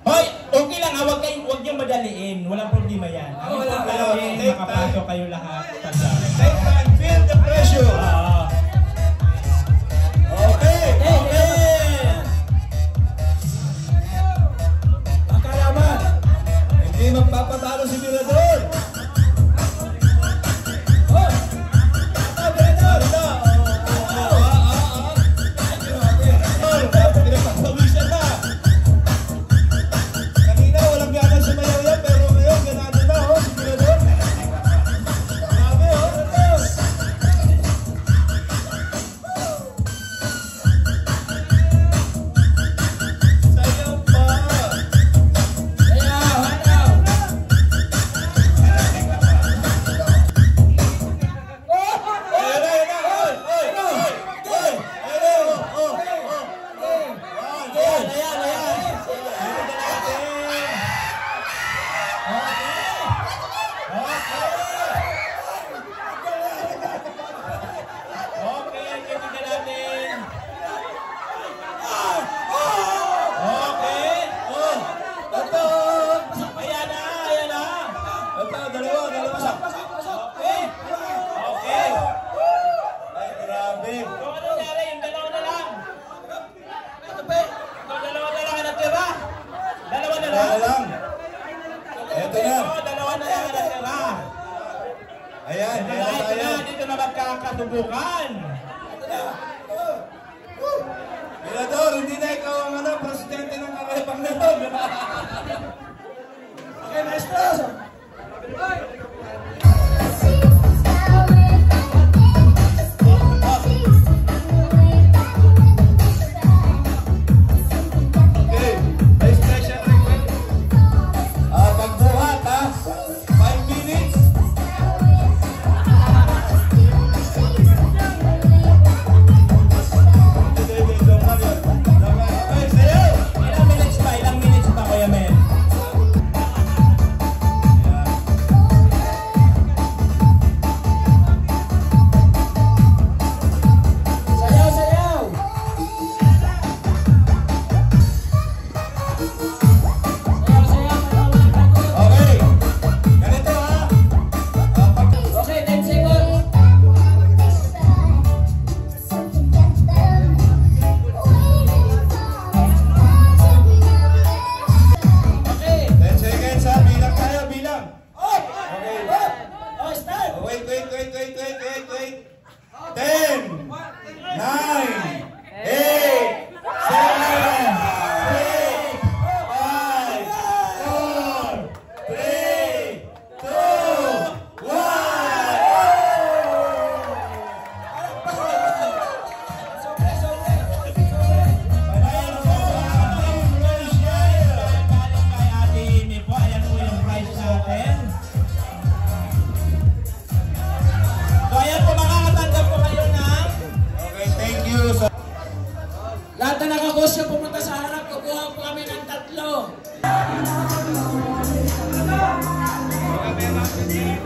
Hoy, okay lang ha, huwag niyong madaliin. Walang problema yan. Ang importante, makapasok kayo lahat. Take time, feel the pressure. Okay. Makalaman. Hindi magpapatalo si Mirador. Ayan, dito na magkakasubukan. Mirador, hindi na ikaw ang presidente ng Karepang nito. Okay, maestro. Okay, may special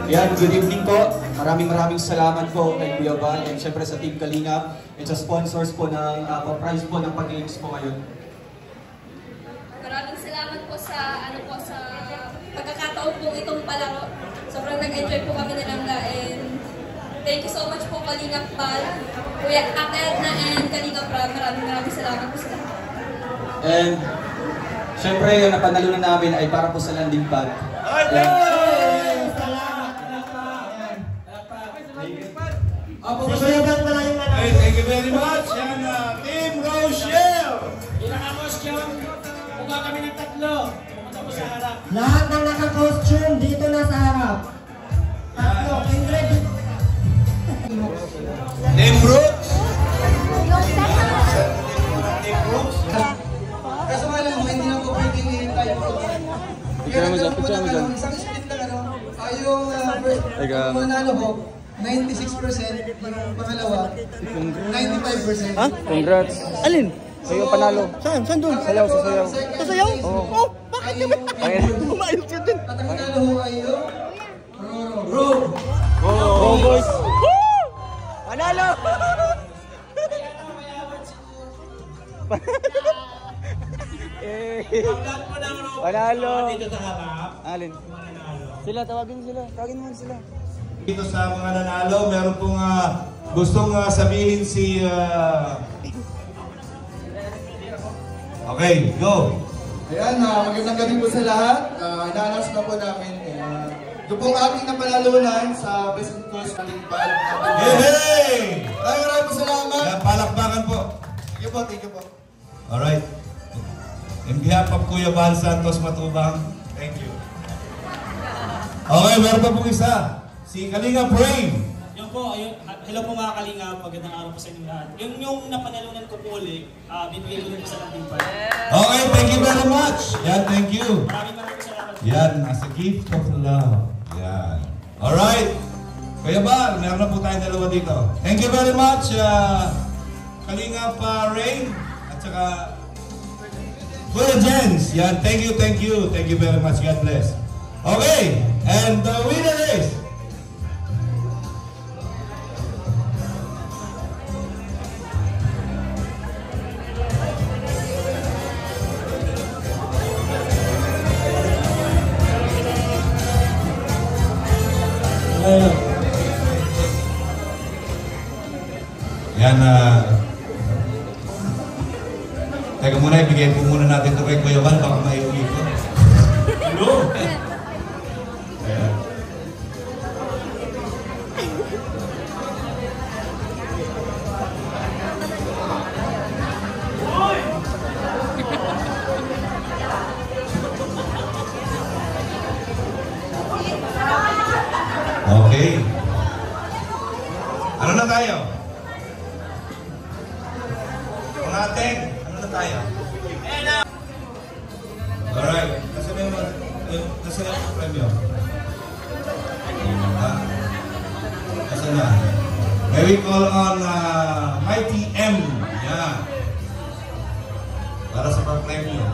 Yan, good evening po. Maraming salamat po kay Kuya Val and syempre sa Team Kalingap and sa sponsors po ng prize po ng pag-games po ngayon. Maraming salamat po sa sa pagkakataon po itong palaro. Sobrang nag-enjoy po kami nilangga and thank you so much po Kalingap Val, Kuya Ate Edna and Kalingap Rob. Maraming salamat po sa lahat. And syempre yung napanalunan namin ay para po sa landing pad. Thank you very much. Yan, Team Rochelle. Pinaka-costume, mukha kami ng tatlo. Pumunta po sa harap. Lahat ng naka-costume dito na sa harap. Tatlo, ready. Team Roots. Kaso nga lang, hindi na po pwedeng i-reply po. Kaya nagkaroon po ng isang split lang yung manalo ko, 96%, yung pangalawa, 95%. Ha? Congrats. Alin? Sayo panalo. Saan? Saan doon? Sayaw, sa sayaw. Sa sayaw? Oo. Oh, bakit naman? Umayos yun din. At ang manalo ko ay yung Ro. Go boys! Panalo! Panalo! Dito sa harap. Alin? Sila, tawagin sila. Tawagin naman sila. Dito sa mga nanalo, meron pong gustong sabihin si... Okay, go! Ayan, magandang gabi po sa lahat. Ina-announce na po namin. Ito pong aking napanalunan sa Best in Course Landing Pad. Yay! Maraming salamat. Palakpakan po. Thank you po. Alright. In behalf of Kuya Val Santos Matubang, thank you. Okay, meron pa pong isa. Si Kalingap Rain. Yun po, hello po mga Kalingap, magandang araw po sa inyo lahat. Yung napanalunan ko po ulit, bibigay ko rin po sa landing pad. Okay, thank you very much. Yan, thank you. Maraming salamat. Yan, as a gift of love. Yan. Alright. Kuya Val, meron na po tayong dalawa dito. Thank you very much, Kalingap Rain. At saka Kuya Jens. Yan, thank you. Thank you very much. God bless. Okay, and the winner is... Yan, teka muna, ibigay po muna natin ito kay Kuya Val, baka maiuwi ko. Hello? Okay. Ano na tayo? Mga ating, ano na tayo? Alright. Kasi na yung premyo. Kasi na. May we call on Mighty M. Yan. Para sa pag-premyo.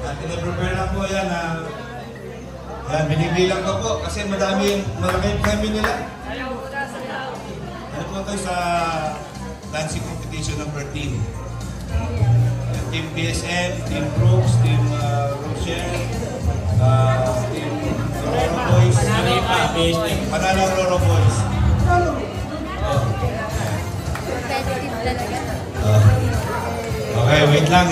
At pinaprepare na po yan yan, binibilang ko po kasi malaki yung premyo nila. Ano po ito sa dancing competition number 10. Team PSN, Team Brooks, Team Rochelle, Team Roro Boys. Panalo Roro Boys. Okay, wait lang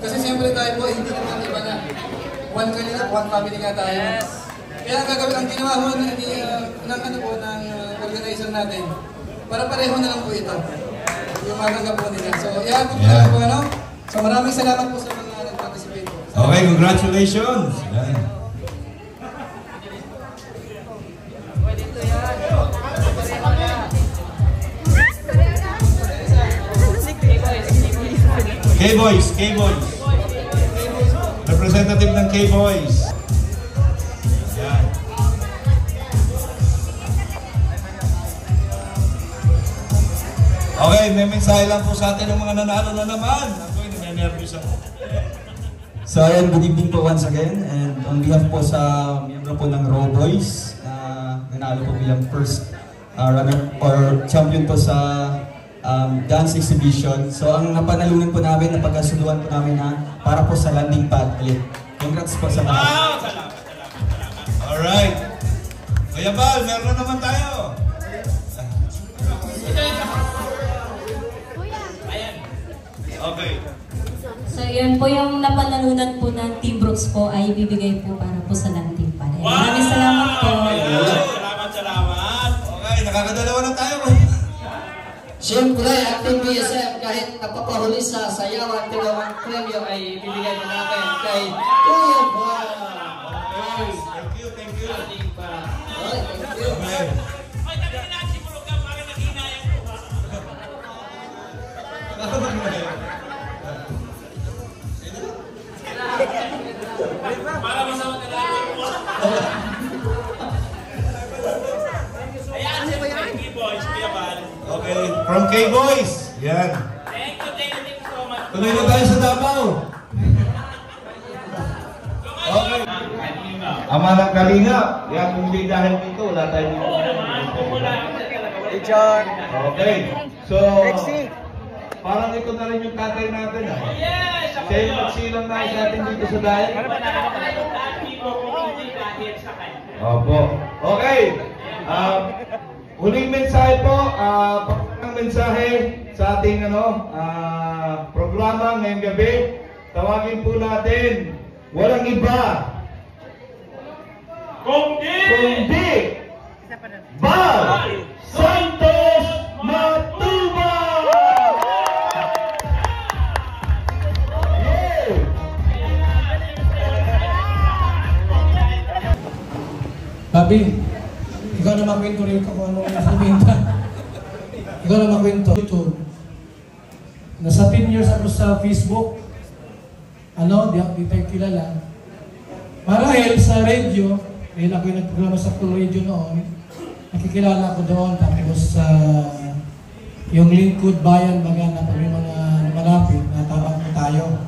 Kasi siyempre tayo po, hindi naman iba na. One Kalingap, one family nga tayo. Kaya ang gagawin, ang ginawa ho ng organization natin, para pareho na lang po ito. Yung mga po nila. So, yan po na lang po, ano? So, maraming salamat po sa mga nag-participate po. Okay, congratulations! Yan. K-Boys, K-Boys. Representative ng K-Boys. Yan. Okay, may mensahe lang po sa atin ng mga nanalo na naman. Ako, nire-nervous ako. So ayan, good evening po once again, and on behalf po sa miyembro po ng Raw Boys, nanalo po bilang first runner or champion po sa dance exhibition. So ang napanalunan po namin, napagkasuluhan po namin na para po sa landing pad ulit. Congrats po sa mga. Salamat. Alright. Kuya Bal, meron na naman tayo. Okay. So yun po yung napanalunan po ng Team Brooks po ay ibibigay po para po sa landing pad. Maraming salamat po. Salamat. Okay, nakakadalawa na tayo. Siyempre, ating BSF kahit napapahuli sa sayawan, tinawang premyo ay ibibigay po natin kay Kuya Bal. Thank you. Thank you. Para masama ka lang. Ayan, K-Boys, Kuya Bal. Okay, from K-Boys. Yan. Thank you so much. Tuloy na tayo sa Davao. Okay. Ama ng Kalingap. Yan, kung hindi dahil dito, wala tayo dito. Hey, John. Okay. So, parang ito na rin yung tatay natin. Yes! Siya yung magsilang na sa atin dito sa dahil. Opo. Okay. Huling mensahe po. Pagkakang mensahe sa ating programa ngayong gabi. Tawagin po natin. Walang iba. Kundi Bal Santos Matuba! Babi, ikaw na makwento rin ko kung ano yung sabihinta. Ikaw na makwento. YouTube. Nasa 10 years ako sa Facebook. Di tayo kilala. Marahil sa radio, dahil ako yung nagprograma sa Cool Radio noon, nakikilala ako doon. Tapos yung Lingkod Bayan, baga na pag may mga malapit, natabang ko tayo.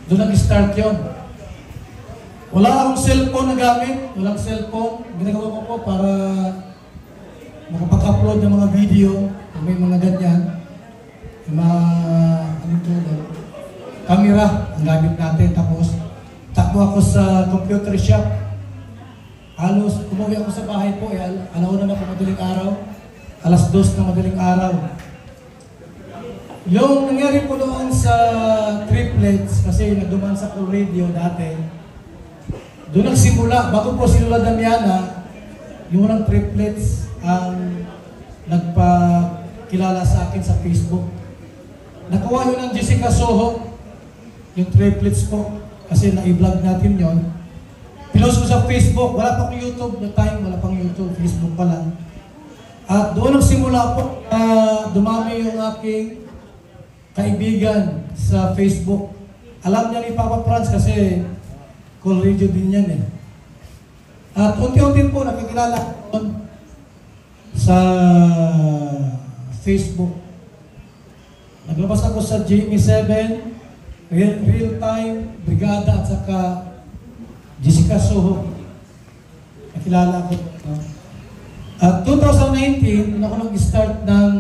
Doon nag-start yun. Wala akong cellphone na gamit, walang cellphone. Ginagawa ko po para makapag-upload ng mga video, may mga ganyan. Yung mga, camera ang gamit natin. Tapos, takbo ako sa computer shop. Halos, umuwi ako sa bahay po, alauna na po madaling araw. Alas 2 na madaling araw. Yung nangyari po doon sa triplets, kasi nagduman sa Cool Radio dati, doon nagsimula, bago po si Lola Damiana, yung unang triplets ang nagpakilala sa akin sa Facebook. Nakuha yun ng Jessica Soho, yung triplets po, kasi na-i-vlog natin yon. Pinost ko sa Facebook, wala pang YouTube na time, wala pang YouTube, Facebook pa lang. At doon nagsimula po, dumami yung aking kaibigan sa Facebook. Alam niya ni Papa Franz kasi Cool Radio din yan eh. At unti-unti po nakikilala sa Facebook. Naglabas ako sa GME7, Real Time, Brigada at saka Jessica Soho. Nakilala ko. At 2019, ako nag-start ng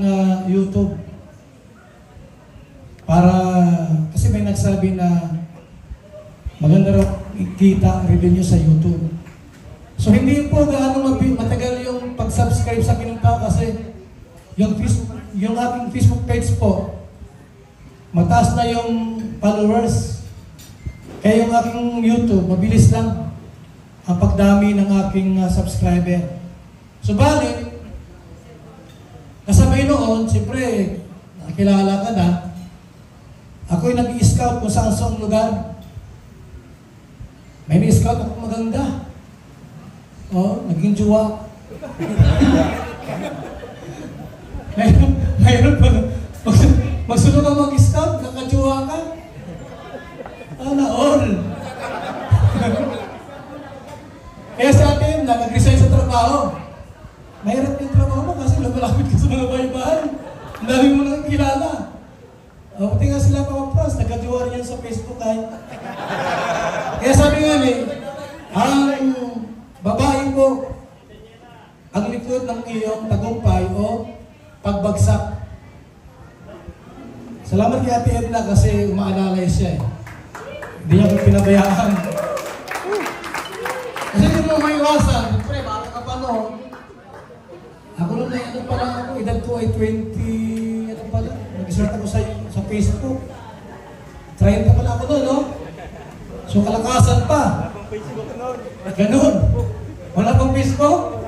YouTube. Kasi may nagsabi na maganda raw ikita revenue sa YouTube. So hindi po gaano matagal yung pag-subscribe sa akin ng tao kasi yung aking Facebook page po, mataas na yung followers. Kaya yung aking YouTube, mabilis lang ang pagdami ng aking subscriber. So bali, kasabay noon, siyempre, nakilala ka na, ako'y nag-i-scout kung saan lugar. May ni-scout ako maganda. Naging jowa. Mayroon pa. Magsunod ang mag-scout, nakajowa ka. All. Kaya sa akin, nag-resign sa trabaho. Mahirap yung trabaho mo kasi lumalapit ka sa mga bahay-bahay. Ang dami mo nang kilala. O, pati nga sila mga Franz, nagka-jowa rin yan sa Facebook kahit. Kaya sabi nga ang babae mo, ang likod ng iyong tagumpay o pagbagsak. Salamat kay Ate Edna kasi umaalalay siya eh. Hindi niya ko pinabayaan. Kasi hindi mo maiwasan. Siyempre, baka ka pa no. Ako nung ano pala ako, edad ko ay 20, ano pala, nag-start ako sa Facebook. 30 pala ako noon, no? So kalakasan pa. Ganun. Wala pang Facebook?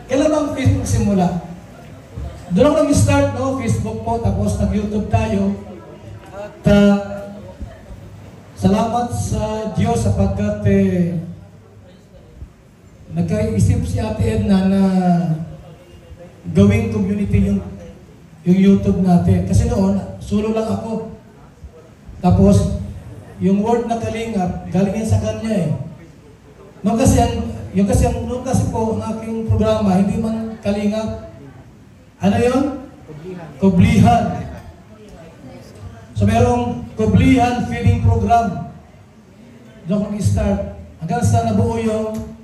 Kailan ba ang Facebook simula? Doon ako nag-start, no? Facebook po, tapos nag-YouTube tayo. At salamat sa Diyos sapagkat nagkaisip si Ate Edna na gawing community yung YouTube natin. Kasi noon, solo lang ako. Tapos, yung word na kalingap, galing yan sa kanya eh. Noon kasi po, ang aking programa, hindi man kalingap. Ano yun? Kublihan. So, merong Kublihan Feeding Program. Doon ako nag-start. Hanggang sa nabuo yung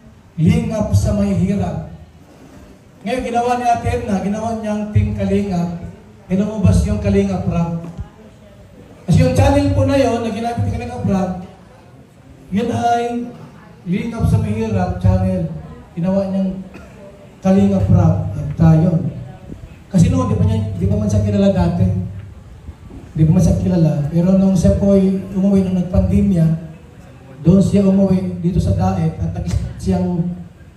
Lingap sa May Hirap. Ngayon, ginawa ni Ate Edna, ginawa niyang Team Kalingap, inumubas yung Kalingap Rap. Kasi yung channel po na yun, na ginamit ni Kalingap Rap, yun ay Lingap sa May Hirap channel. Ginawa niyang Kalingap Rap. At tayo. Kasi noon, di pa man siya kilala dati. Di pa man siya kilala. Pero nung siya po ay umuwi nung nagpandemya, doon siya umuwi dito sa Daet at nag-start siyang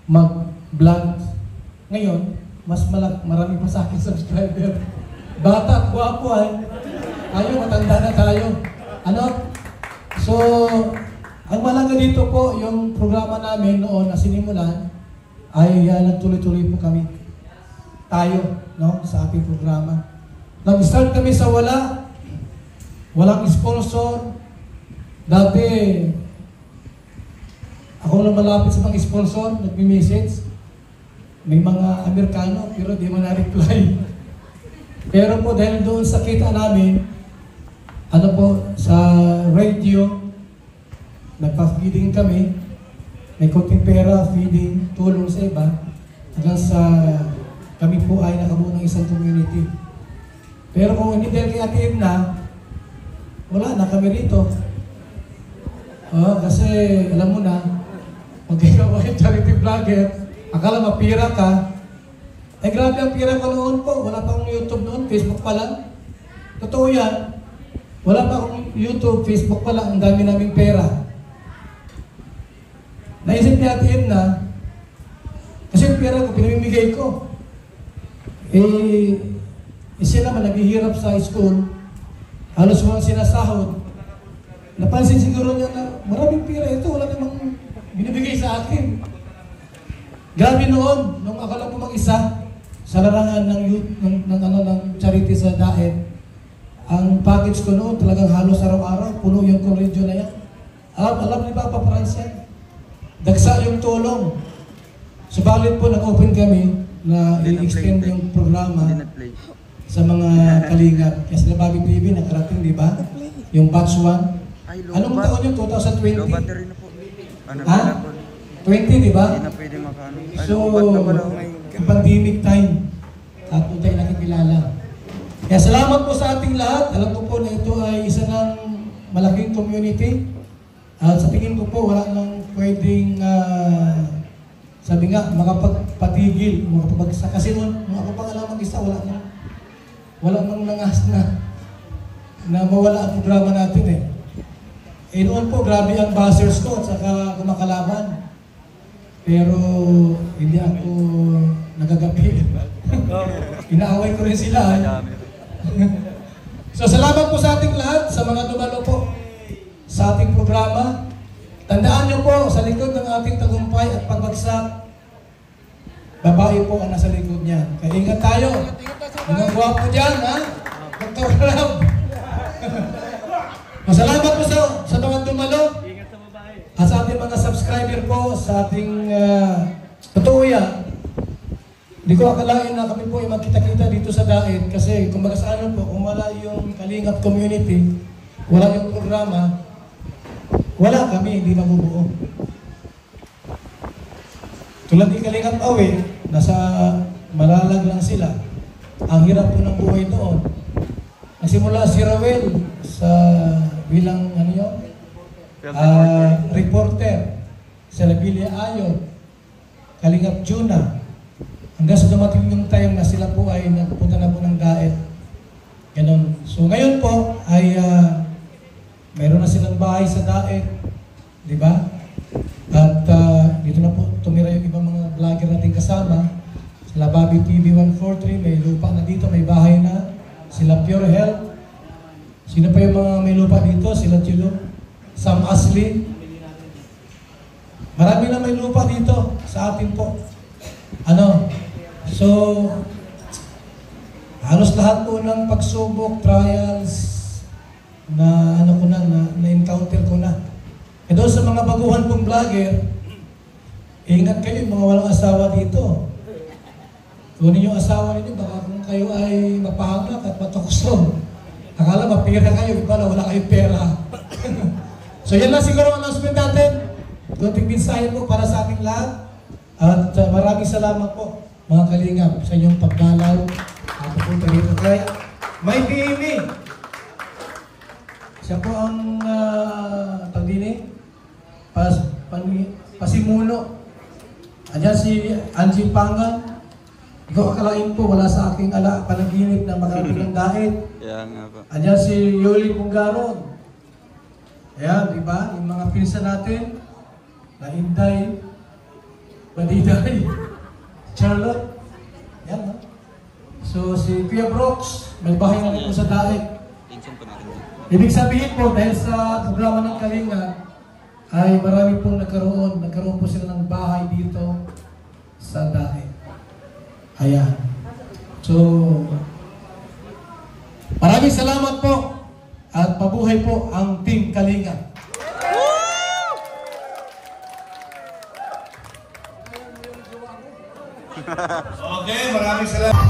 mag-vlog. Ngayon, mas marami pa sa akin subscriber. Bata at guwapo ay. Tayo, matanda na tayo. Ano? So, ang malaga dito po, yung programa namin noon na sinimulan, ay nagtuloy-tuloy po kami. Tayo, no? Sa ating programa. Nag-start kami sa wala. Walang sponsor. Dati, ako lang malapit sa mga sponsor, nagme-message. May mga Amerikano, pero di man na-reply. Pero po, dahil doon sa kita namin, ano po, sa radio, nagpa-feeding kami, may konting pera, feeding, tulong sa iba, hanggang sa kami po ay nakabuo ng isang community. Pero kung hindi dahil kay Ate Edna, wala na kami rito. Kasi alam mo na, pag ikaw ay charity vlogger, akala mapira ka, eh grabe ang pira ko noon po. Wala pa akong YouTube noon, Facebook pa lang. Totoo yan. Wala pa akong YouTube, Facebook pa lang, ang dami naming pera. Naisip ni Ate Edna, kasi yung pera ko, pinamimigay ko. Siya naman naghihirap sa school, halos walang sinasahod. Napansin siguro niya na maraming pera ito, wala namang binibigay sa akin. Grabe noon, nung ako lang po mag-isa, sa larangan ng charity sa Daet, ang package ko noon talagang halos araw-araw, puno yung koledyo na yan. Alam ni Papa Franz yan. Dagsa yung tulong. Subalit po, nag-open kami na i-extend yung programa sa mga kalingap. Kaya sila Bobby TV nakarating, di ba? Yung batch 1. Anong taon yung 2020? Ha? 20, di ba? So, pandemic time. At ito ay nakikilala. Kaya salamat po sa ating lahat. Alam ko po na ito ay isa ng malaking community. At sa tingin ko po, wala nang pwedeng sabi nga, makapagpatigil, makapagpagsa. Kasi nung ako pang alam mag-isa, wala nang nangas na mawala ang programa natin eh. Noon po, grabe ang buzzers ko at saka kumakalaban. Pero hindi ako nagagabi. Inaaway ko rin sila. So salamat po sa ating lahat, sa mga dumalo po sa ating programa. Tandaan niyo po, sa likod ng ating tagumpay at pagbagsak, babae po ang nasa likod niya. Kaya ingat tayo. Mga gwapo dyan, ha? Magkawarap. Masalamat po sa mga dumalo. At sa ating mga subscriber po, sa ating totoo yan. Hindi ko akalain na kami po ay magkita-kita dito sa Daet kasi kung magasaanan po, kung wala yung Kalingap community, wala yung programa, wala kami, hindi mabubuo. Tulad ni Kalingap Awe, nasa Malalag lang sila. Ang hirap po ng buhay doon. Nasimula si Rawel sa bilang reporter sa Labilla Ayon, Kalingap Juna. Hanggang sa dumating yung time na sila po ay nagpunta na po ng Daet. Ganon. So ngayon po ay mayroon na silang bahay sa Daet. Di ba? At dito na po tumira yung ibang mga vlogger natin kasama. Sila Bobby TV 143, may lupa na dito, may bahay na. Sila Pure Health. Sino pa yung mga may lupa dito? Sila Chilo, Sam Ashley. Marami na may lupa dito sa atin po. So, halos lahat po ng pagsubok, trials, na na-encounter ko na. E doon sa mga baguhan pong vlogger, ingat kayo, mga walang asawa dito. Kunin yung asawa ninyo, baka kung kayo ay mapahamak at matukso. Akala mapira kayo, iba na wala kayong pera. So yan lang siguro ang announcement natin. Kunting mensahe po para sa ating lahat. At maraming salamat po mga Kalingap sa inyong pagdalaw. At pupunta dito kay Mikey Amy. Siya po ang pasimuno. Andiyan si Angie Pangan. Ikaw akalain po, wala sa aking panaginip na makarating ng Daet. Andiyan si Yoli Pungaron. Ayan, di ba? Yung mga pinsan natin, na Inday, Badiday, Charlotte. Ayan, no? So, si Pia Brooks, may bahay na rin po sa Daet. Ibig sabihin po, dahil sa programa ng Kalinga, ay marami pong nagkaroon po sila ng bahay dito sa Daet. Ayan. So, maraming salamat po at mabuhay po ang Team Kalinga. Okay, maraming salamat.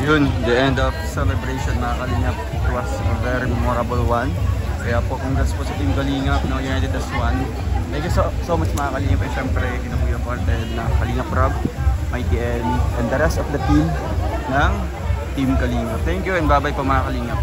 Yun, the end of celebration mga Kalingap. It was a very memorable one. Kaya po, congrats po sa Team Kalingap, no, United as one. Thank you so much mga Kalingap. And syempre, kinabuya po na Kalingap Rob, Mikey and the rest of the team ng Team Kalingap. Thank you and bye-bye po mga Kalingap.